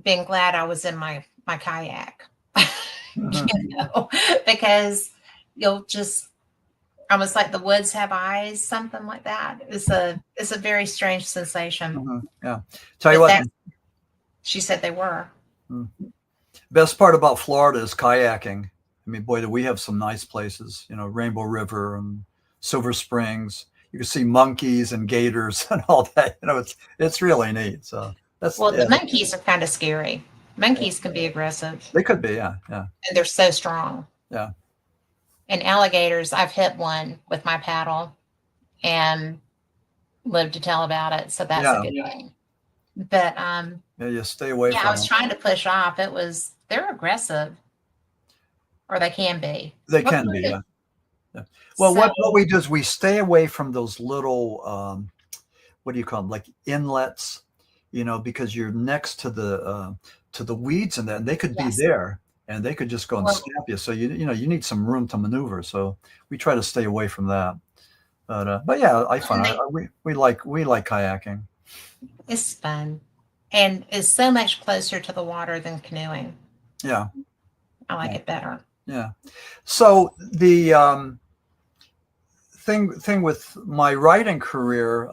been glad I was in my kayak, because you'll just almost like the woods have eyes, something like that. It's a very strange sensation. Yeah. Tell you what, she said they were. Best part about Florida is kayaking. I mean, boy, do we have some nice places, Rainbow River and Silver Springs. You can see monkeys and gators and all that. It's really neat. So the monkeys are kind of scary. Monkeys can be aggressive. They could be, yeah. And they're so strong. Yeah. And alligators, I've hit one with my paddle and lived to tell about it. So that's a good thing. But you stay away from I was trying to push off. They're aggressive. Or they can be. They can be, yeah. Well, what we do is we stay away from those little, what do you call them, like inlets, because you're next to the weeds and that, and they could be there, and they could just go and snap you. So you need some room to maneuver. So we try to stay away from that. But yeah, I find we like kayaking. It's fun, and it's so much closer to the water than canoeing. Yeah, I like it better. Yeah. So the thing with my writing career,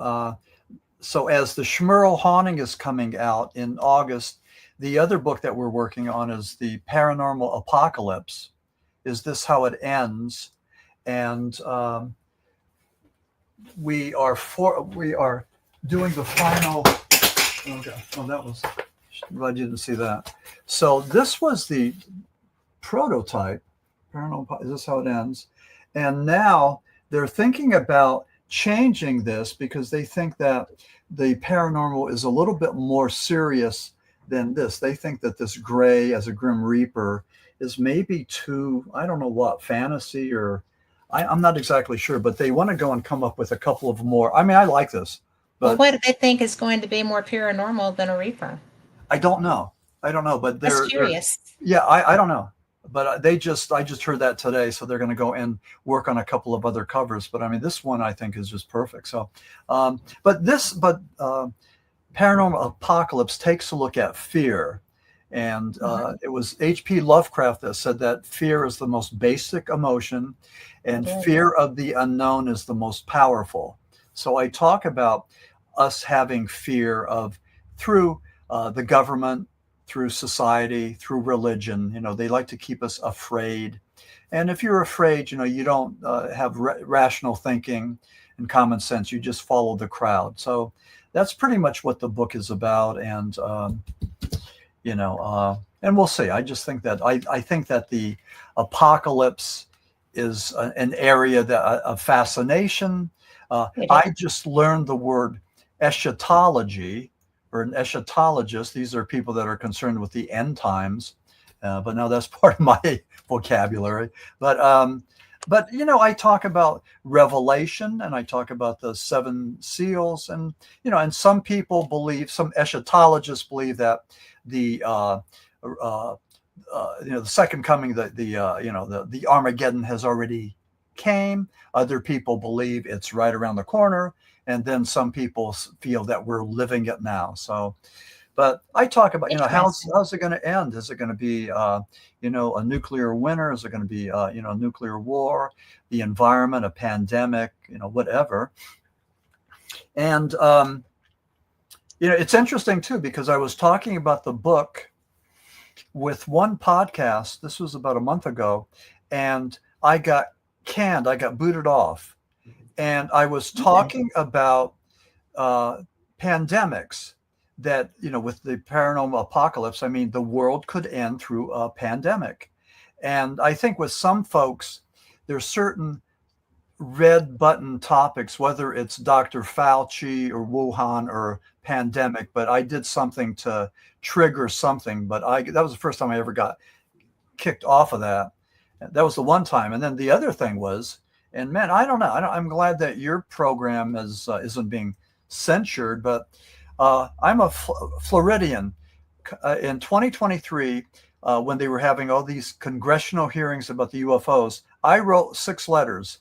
so as the Schmerl Haunting is coming out in August, the other book that we're working on is the Paranormal Apocalypse. Is This How It Ends? And we are doing the final. Okay. Oh, that was. Glad you didn't see that. So this was the prototype. Paranormal. Is This How It Ends? And now they're thinking about changing this because they think that the paranormal is a little bit more serious than this. They think that this Gray as a Grim Reaper is maybe too, I don't know what, fantasy, or I'm not exactly sure, but they want to go and come up with a couple of more. I mean, I like this. But what do they think is going to be more paranormal than a Reaper? I don't know. I don't know, but That's curious. yeah, I don't know. But I just heard that today, so they're going to go and work on a couple of other covers. But I mean, this one I think is just perfect. So, Paranormal Apocalypse takes a look at fear, and it was H.P. Lovecraft that said that fear is the most basic emotion, and fear of the unknown is the most powerful. So I talk about us having fear of through the government, through society, through religion. You know, they like to keep us afraid. And if you're afraid, you know, you don't have rational thinking and common sense. You just follow the crowd. So that's pretty much what the book is about. And, and we'll see. I just think that I think that the apocalypse is an area of fascination. I just learned the word eschatology, or an eschatologist. These are people that are concerned with the end times, but now that's part of my vocabulary. But I talk about Revelation, and I talk about the 7 seals, and and some people believe, some eschatologists believe that the second coming, the Armageddon has already came. Other people believe it's right around the corner. And then some people feel that we're living it now. So, but I talk about, how's it going to end? Is it going to be, a nuclear winter? Is it going to be, a nuclear war, the environment, a pandemic, whatever. And, it's interesting too, because I was talking about the book with one podcast. This was about a month ago, and I got canned. I got booted off. And I was talking about pandemics that, with the paranormal apocalypse, I mean, the world could end through a pandemic. And I think with some folks, there's certain red button topics, whether it's Dr. Fauci or Wuhan or pandemic, but I did something to trigger something. But that was the first time I ever got kicked off of that. That was the one time. And then the other thing was, and man, I don't know. I'm glad that your program isn't being censured, but I'm a Floridian. In 2023, when they were having all these congressional hearings about the UFOs, I wrote 6 letters.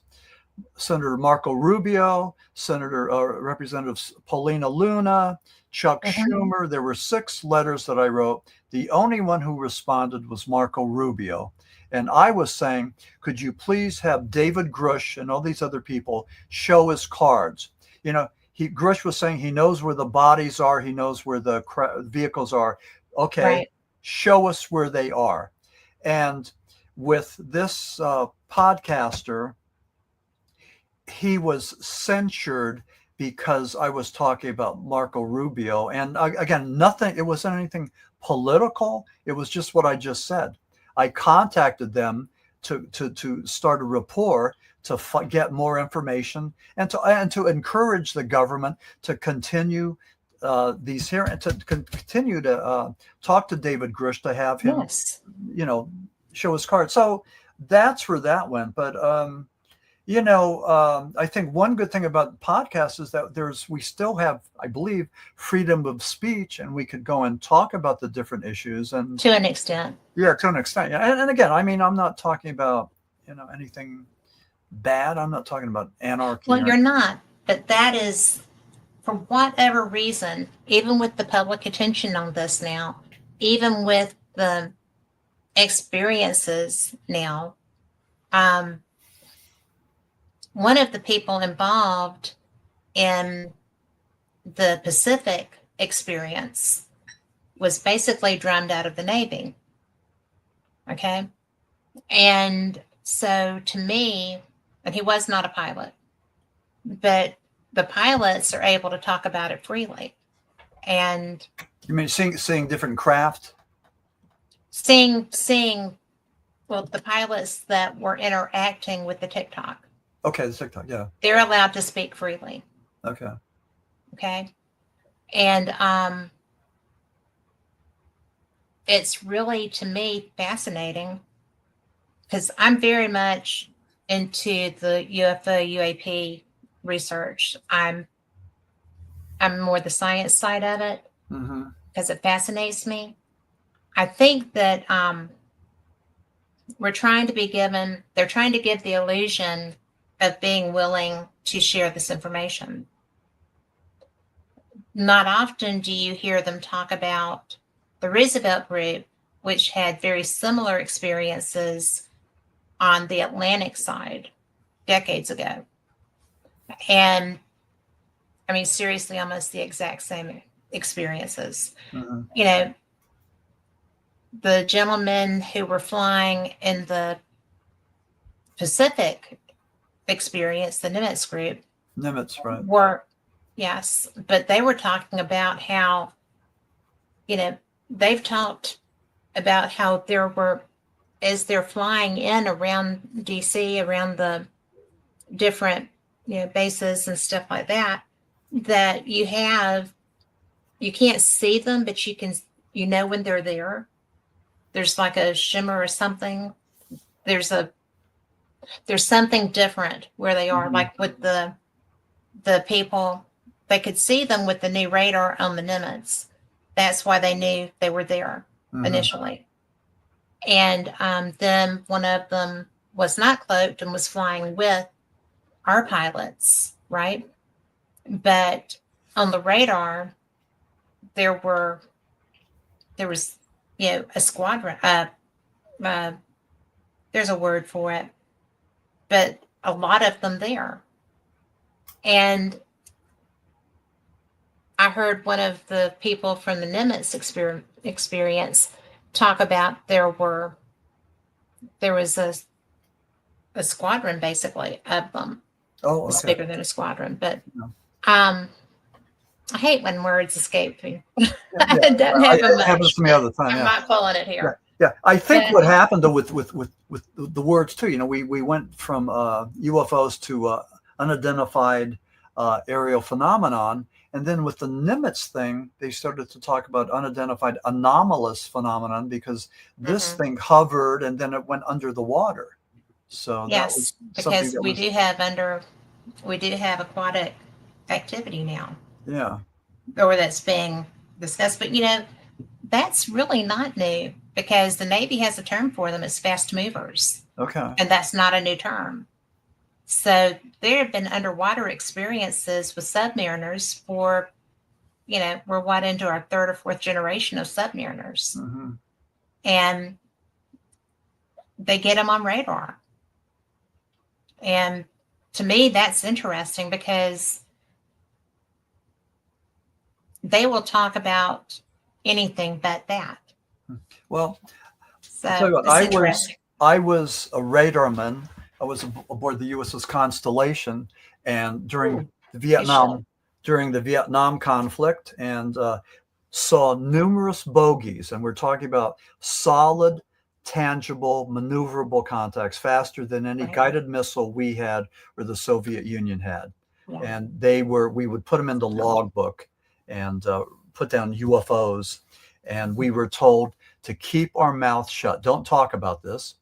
Senator Marco Rubio, Representative Paulina Luna, Chuck Schumer. There were 6 letters that I wrote. The only one who responded was Marco Rubio. And I was saying, could you please have David Grush and all these other people show his cards? Grush was saying he knows where the bodies are. He knows where the vehicles are. Okay, right. Show us where they are. And with this podcaster, he was censured because I was talking about Marco Rubio. And again, it wasn't anything political. It was just what I just said. I contacted them to start a rapport, to get more information, and to encourage the government to continue these hearings, to continue to talk to David Grush, to have him, show his card. So that's where that went. But I think one good thing about podcasts is that we still have, I believe, freedom of speech, and we could go and talk about the different issues. And to an extent. Yeah, to an extent. Yeah. And again, I mean, I'm not talking about, anything bad. I'm not talking about anarchy. Well, you're not, but that is, for whatever reason, even with the public attention on this now, even with the experiences now, one of the people involved in the Pacific experience was basically drummed out of the Navy. Okay. And so to me, and he was not a pilot, but the pilots are able to talk about it freely. And you mean seeing different craft? Seeing, well, the pilots that were interacting with the TikTok. Okay, the TikTok, yeah. They're allowed to speak freely. Okay. Okay. And it's really, to me, fascinating, because I'm very much into the UFO, UAP research. I'm more the science side of it, because it fascinates me. I think that they're trying to give the illusion of being willing to share this information. Not often do you hear them talk about the Roosevelt group, which had very similar experiences on the Atlantic side decades ago. And I mean, seriously, almost the exact same experiences. Mm-hmm. You know, the gentlemen who were flying in the Pacific experience, the Nimitz group, Right. were, yes, but they were talking about how, you know, they've talked about how there were, as they're flying in around DC, around the different, you know, bases and stuff like that, that you can't see them, but you know when they're there. There's like a shimmer or something. There's something different where they are. Mm-hmm. Like with the people, they could see them with the new radar on the Nimitz. That's why they knew they were there initially. And then one of them was not cloaked and was flying with our pilots, right? But on the radar, there was, you know, a squadron. There's a word for it, but a lot of them there. And I heard one of the people from the Nimitz experience talk about there was a squadron basically of them. Oh, okay. It's bigger than a squadron, but I hate when words escape me. Yeah. I don't have it happens to me all the time. I'm not pulling it here. Yeah. I think what happened though with the words too, you know, we went from UFOs to unidentified aerial phenomenon, and then with the Nimitz thing, they started to talk about unidentified anomalous phenomenon because this thing hovered and then it went under the water. So yes, because we do have aquatic activity now. Yeah. Or that's being discussed. But, you know, that's really not new because the Navy has a term for them. It's fast movers. Okay. And that's not a new term. So there have been underwater experiences with submariners for, you know, we're into our third or fourth generation of submariners. Mm-hmm. And they get them on radar. And to me, that's interesting because they will talk about anything but that. Well, so I'll tell you what, I was a radarman. I was aboard the USS Constellation, and during the Vietnam conflict, and saw numerous bogeys. And we're talking about solid, tangible, maneuverable contacts, faster than any guided missile we had or the Soviet Union had. Yeah. And we would put them in the logbook and put down UFOs. And we were told to keep our mouth shut. Don't talk about this.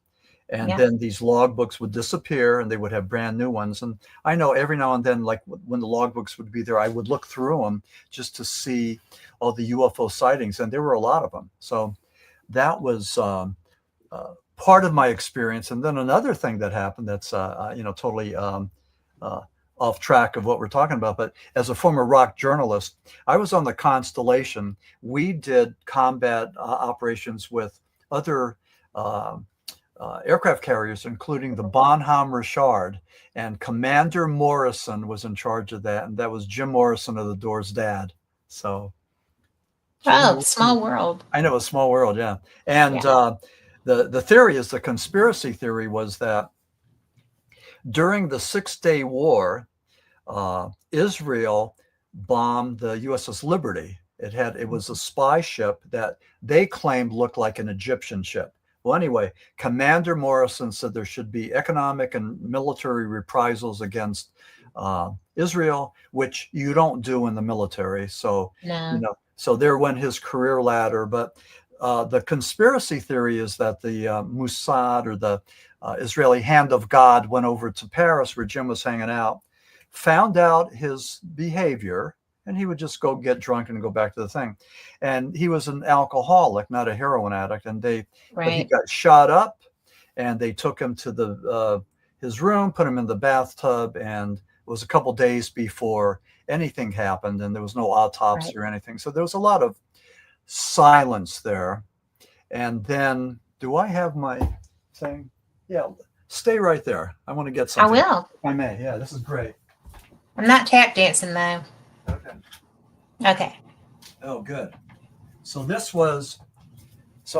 And then these logbooks would disappear and they would have brand new ones. And I know every now and then, like when the logbooks would be there, I would look through them just to see all the UFO sightings. And there were a lot of them. So that was part of my experience. And then another thing that happened that's, totally off track of what we're talking about. But as a former rock journalist, I was on the Constellation. We did combat operations with other aircraft carriers, including the Bonhomme Richard, and Commander Morrison was in charge of that. And that was Jim Morrison of the Doors' dad. So. Small world. I know, a small world. Yeah. And the theory is, the conspiracy theory was that during the 6-Day War, Israel bombed the USS Liberty. It was a spy ship that they claimed looked like an Egyptian ship. Well, anyway, Commander Morrison said there should be economic and military reprisals against Israel, which you don't do in the military. So, so there went his career ladder. But the conspiracy theory is that the Mossad, or the Israeli Hand of God, went over to Paris where Jim was hanging out, found out his behavior, And he would just go get drunk and go back to the thing. And he was an alcoholic, not a heroin addict. And but he got shot up, and they took him to his room, put him in the bathtub, and it was a couple days before anything happened, and there was no autopsy or anything. So there was a lot of silence there. And then, do I have my thing? Yeah, stay right there. I want to get something. I will. If I may. Yeah, this is great. I'm not tap dancing though. Okay. Oh, good. So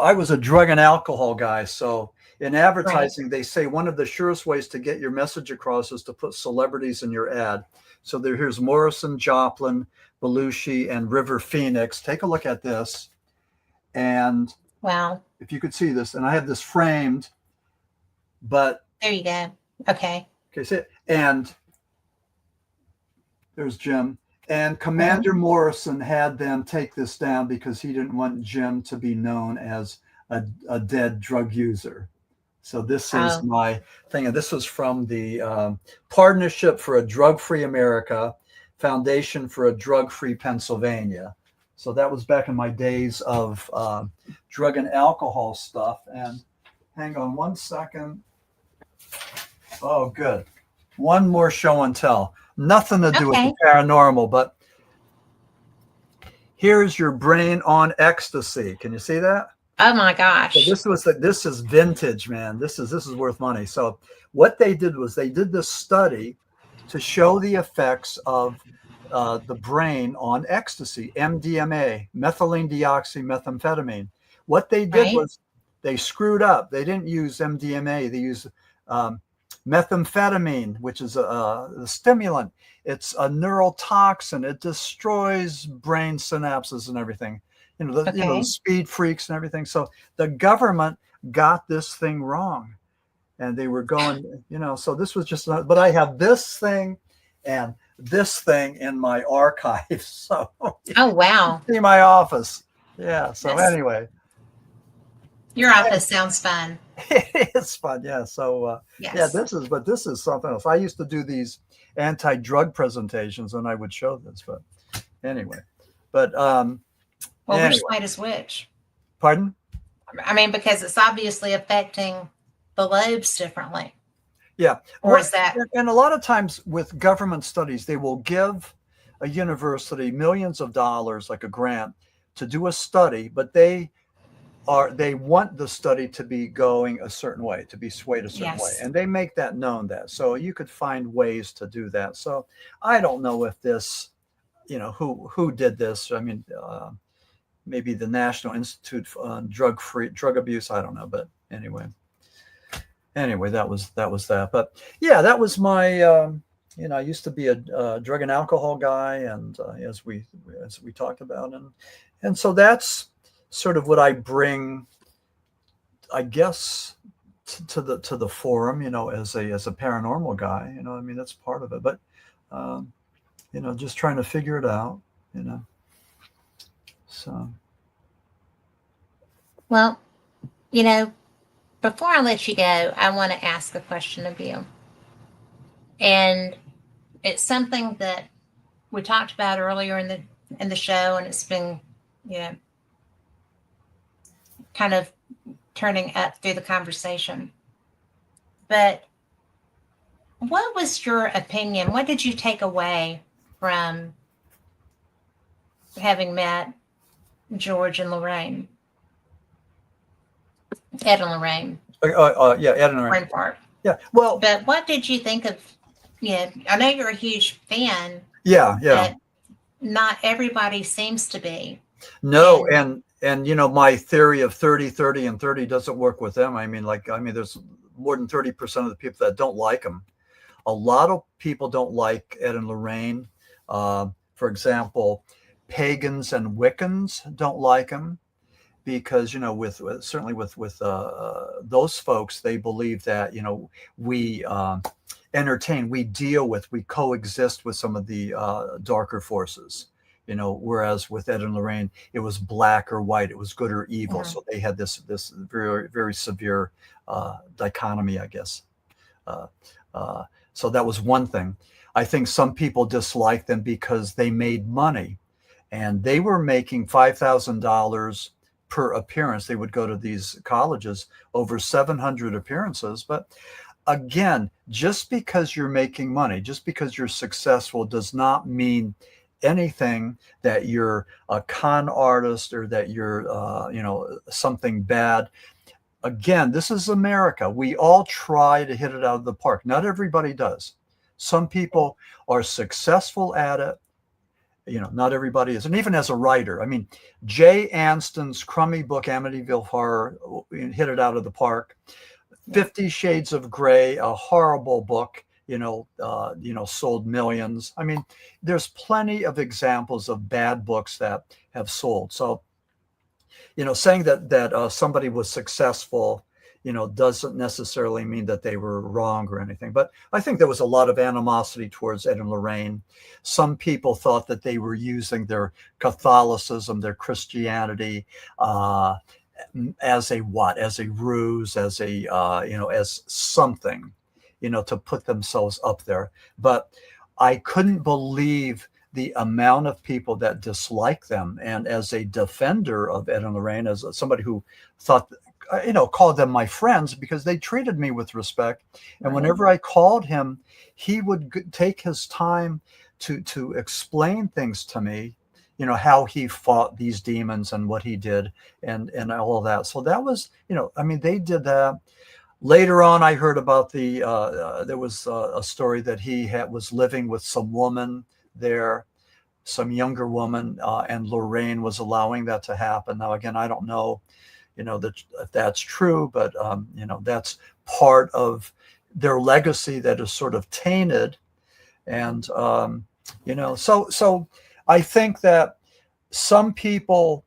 I was a drug and alcohol guy. So in advertising, they say one of the surest ways to get your message across is to put celebrities in your ad. So here's Morrison, Joplin, Belushi, and River Phoenix. Take a look at this. And wow, if you could see this, and I have this framed, but there you go. Okay. So, and there's Jim. And Commander Morrison had them take this down because he didn't want Jim to be known as a dead drug user. So this is my thing. And this was from the Partnership for a Drug-Free America, Foundation for a Drug-Free Pennsylvania. So that was back in my days of drug and alcohol stuff. And hang on one second. Oh, good. One more show and tell. Nothing to do with the paranormal, but here's your brain on ecstasy. Can you see that? Oh my gosh. So this is vintage, man. This is worth money. So what they did was they did this study to show the effects of the brain on ecstasy, MDMA, methylene deoxymethamphetamine. What they did was they screwed up. They didn't use MDMA. They used methamphetamine, which is a stimulant. It's a neurotoxin. It destroys brain synapses and everything. You know, the speed freaks and everything. So the government got this thing wrong, and they were going, so this was just, but I have this thing and this thing in my archives. So oh wow, see my office. Yeah. So anyway, your office sounds fun. It's fun. Yeah. So yeah, this is something else. I used to do these anti-drug presentations, and I would show this. But anyway, which side is which? Pardon? I mean, because it's obviously affecting the lobes differently. Yeah. Or is that? And a lot of times with government studies, they will give a university millions of dollars, like a grant, to do a study, but they want the study to be going a certain way, to be swayed a certain way. And they make that known that. So you could find ways to do that. So I don't know if this, who did this. I mean, maybe the National Institute on Drug Abuse. I don't know. But anyway, that was that. But yeah, that was my, I used to be a drug and alcohol guy. And as we talked about. And so that's sort of what I bring, I guess, to the forum, as a paranormal guy, I mean, that's part of it, but, just trying to figure it out, so. Well, before I let you go, I want to ask a question of you. And it's something that we talked about earlier in the show, and it's been, kind of turning up through the conversation. But what was your opinion? What did you take away from having met George and Lorraine? Ed and Lorraine. Yeah, Ed and Lorraine. Park. Yeah, well. But what did you think of, I know you're a huge fan. Yeah. But not everybody seems to be. No, and my theory of 30, 30, and 30 doesn't work with them. I mean, there's more than 30% of the people that don't like them. A lot of people don't like Ed and Lorraine. For example, pagans and Wiccans don't like them because, with those folks, they believe that, we entertain, we deal with, we coexist with some of the darker forces. Whereas with Ed and Lorraine, it was black or white, it was good or evil. So they had this very, very severe dichotomy, I guess. So that was one thing. I think some people dislike them because they made money, and they were making $5,000 per appearance. They would go to these colleges, over 700 appearances. But again, just because you're making money, just because you're successful, does not mean anything that you're a con artist or that you're, something bad. Again, this is America. We all try to hit it out of the park. Not everybody does. Some people are successful at it. Not everybody is. And even as a writer, I mean, Jay Anston's crummy book, Amityville Horror, hit it out of the park. 50 Shades of Grey, a horrible book, sold millions. I mean, there's plenty of examples of bad books that have sold. So, saying that somebody was successful, doesn't necessarily mean that they were wrong or anything. But I think there was a lot of animosity towards Ed and Lorraine. Some people thought that they were using their Catholicism, their Christianity, as a ruse, as something, to put themselves up there. But I couldn't believe the amount of people that dislike them. And as a defender of Ed and Lorraine, as somebody who thought, called them my friends because they treated me with respect. And whenever I called him, he would take his time to explain things to me, how he fought these demons and what he did and all of that. So that was, they did that. Later on, I heard about there was a story that he was living with some woman there, some younger woman, and Lorraine was allowing that to happen. Now, again, I don't know, that if that's true, but, that's part of their legacy that is sort of tainted. And, so I think that some people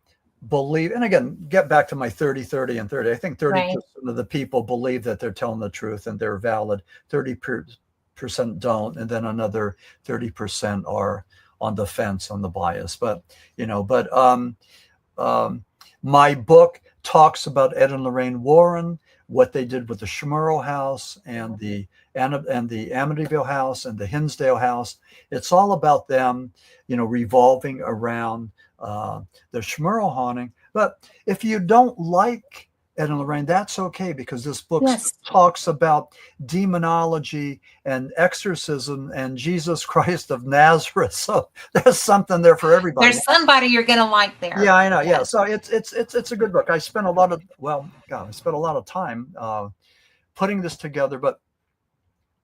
believe, and again, get back to my 30, 30, and 30. I think 30% of the people believe that they're telling the truth and they're valid. 30% don't, and then another 30% are on the fence, on the bias. But my book talks about Ed and Lorraine Warren, what they did with the Schmurl house and the Amityville house and the Hinsdale house. It's all about them, revolving around the Schmurl haunting. But if you don't like Ed and Lorraine, that's okay, because this book talks about demonology and exorcism and Jesus Christ of Nazareth. So there's something there for everybody. There's somebody you're going to like there. Yeah, I know. Yeah. So it's a good book. I spent a lot of time putting this together, but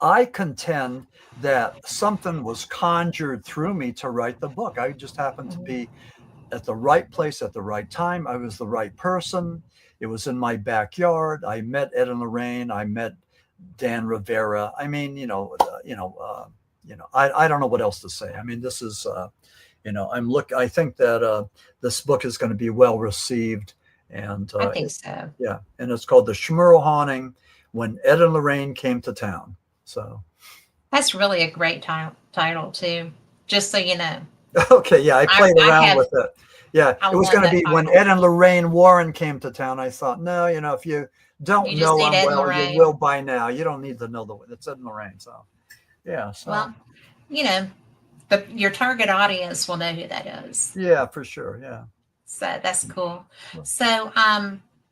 I contend that something was conjured through me to write the book. I just happened to be at the right place at the right time. I was the right person. It was in my backyard. I met Ed and Lorraine. I met Dan Rivera. I mean, I don't know what else to say. I mean, this is, I think that this book is going to be well received. And I think so. Yeah. And it's called The Schmurl Haunting, When Ed and Lorraine Came to Town. So that's really a great title too, just so you know. Okay. Yeah. I played around with it. Yeah. It was going to be title. When Ed and Lorraine Warren Came to Town. I thought, no, if you don't know them well, you will by now. You don't need to know it's Ed and Lorraine. So, yeah. So. Well, but your target audience will know who that is. Yeah, for sure. Yeah. So that's cool. So,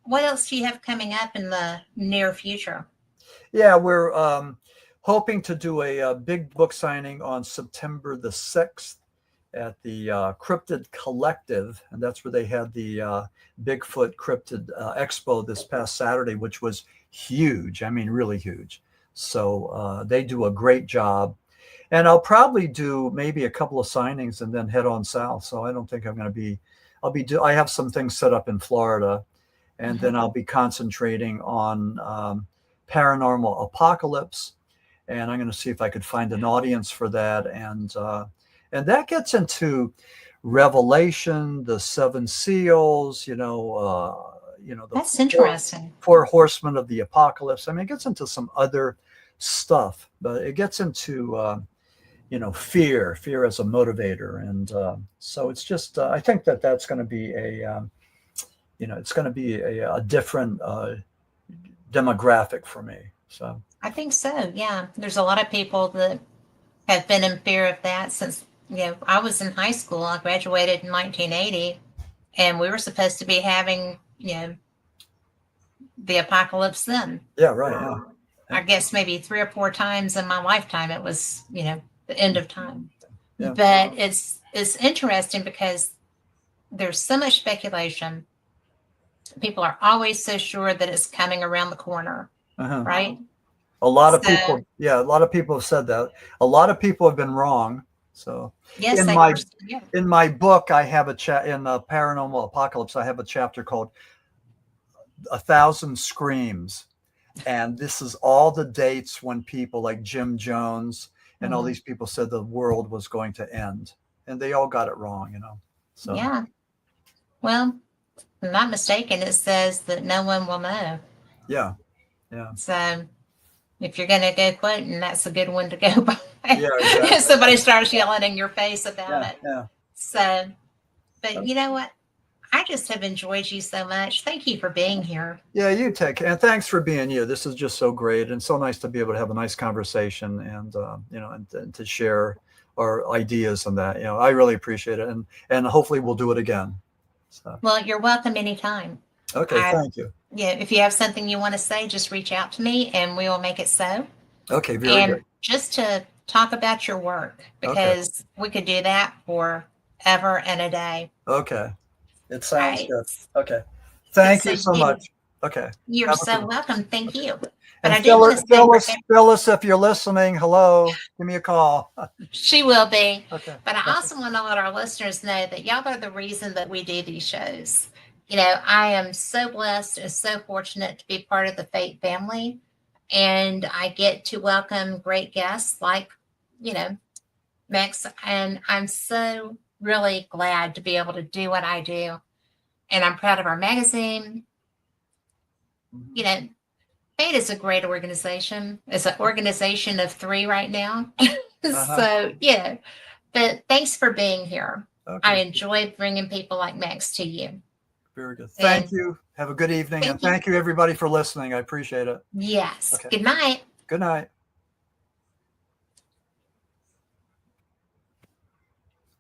what else do you have coming up in the near future? Yeah, we're hoping to do a big book signing on September the 6th at the Cryptid Collective. And that's where they had the Bigfoot Cryptid Expo this past Saturday, which was huge. I mean, really huge. So they do a great job. And I'll probably do maybe a couple of signings and then head on south. So I don't think I'm going to I have some things set up in Florida, and then I'll be concentrating on paranormal apocalypse. And I'm going to see if I could find an audience for that. And that gets into Revelation, the seven seals, that's interesting. Four horsemen of the apocalypse. I mean, it gets into some other stuff, but it gets into, fear as a motivator. And so it's just, I think that's going to be it's going to be a different demographic for me. So I think so. Yeah. There's a lot of people that have been in fear of that since, I was in high school. I graduated in 1980, and we were supposed to be having, the apocalypse then. Yeah, right. Yeah. I guess maybe 3 or 4 times in my lifetime it was, the end of time. Yeah. But it's interesting because there's so much speculation. People are always so sure that it's coming around the corner, right? A lot of people, a lot of people have said that. A lot of people have been wrong. So yes, in my book, I have a chat in Paranormal Apocalypse. I have a chapter called 1,000 Screams. And this is all the dates when people like Jim Jones and all these people said the world was going to end, and they all got it wrong, So yeah. Well, if I'm not mistaken, it says that no one will know. Yeah. So if you're going to go quoting, that's a good one to go by. Yeah, exactly. If somebody starts yelling in your face about it. Yeah. So, but you know what? I just have enjoyed you so much. Thank you for being here. Yeah, you take care. And thanks for being you. This is just so great and so nice to be able to have a nice conversation and, and to share our ideas on that. I really appreciate it. And hopefully we'll do it again. So. Well, you're welcome anytime. Okay, thank you. Yeah, if you have something you want to say, just reach out to me and we will make it so. Okay, very good. Just to talk about your work, because we could do that for ever and a day. Okay. It sounds good. Okay. Thank you so much. Okay. You're so welcome. Thank you. And Phyllis, if you're listening, hello, give me a call. She will be. Okay. But I also want to let our listeners know that y'all are the reason that we do these shows. I am so blessed and so fortunate to be part of the Fate family. And I get to welcome great guests like, Max. And I'm so really glad to be able to do what I do. And I'm proud of our magazine. Fate is a great organization. It's an organization of 3 right now. So, but thanks for being here. Okay. I enjoy bringing people like Max to you. Very good. Thank you. Have a good evening. And thank you everybody for listening. I appreciate it. Yes. Okay. Good night. Good night.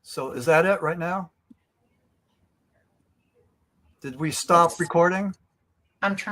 So is that it right now? Did we stop recording? I'm trying.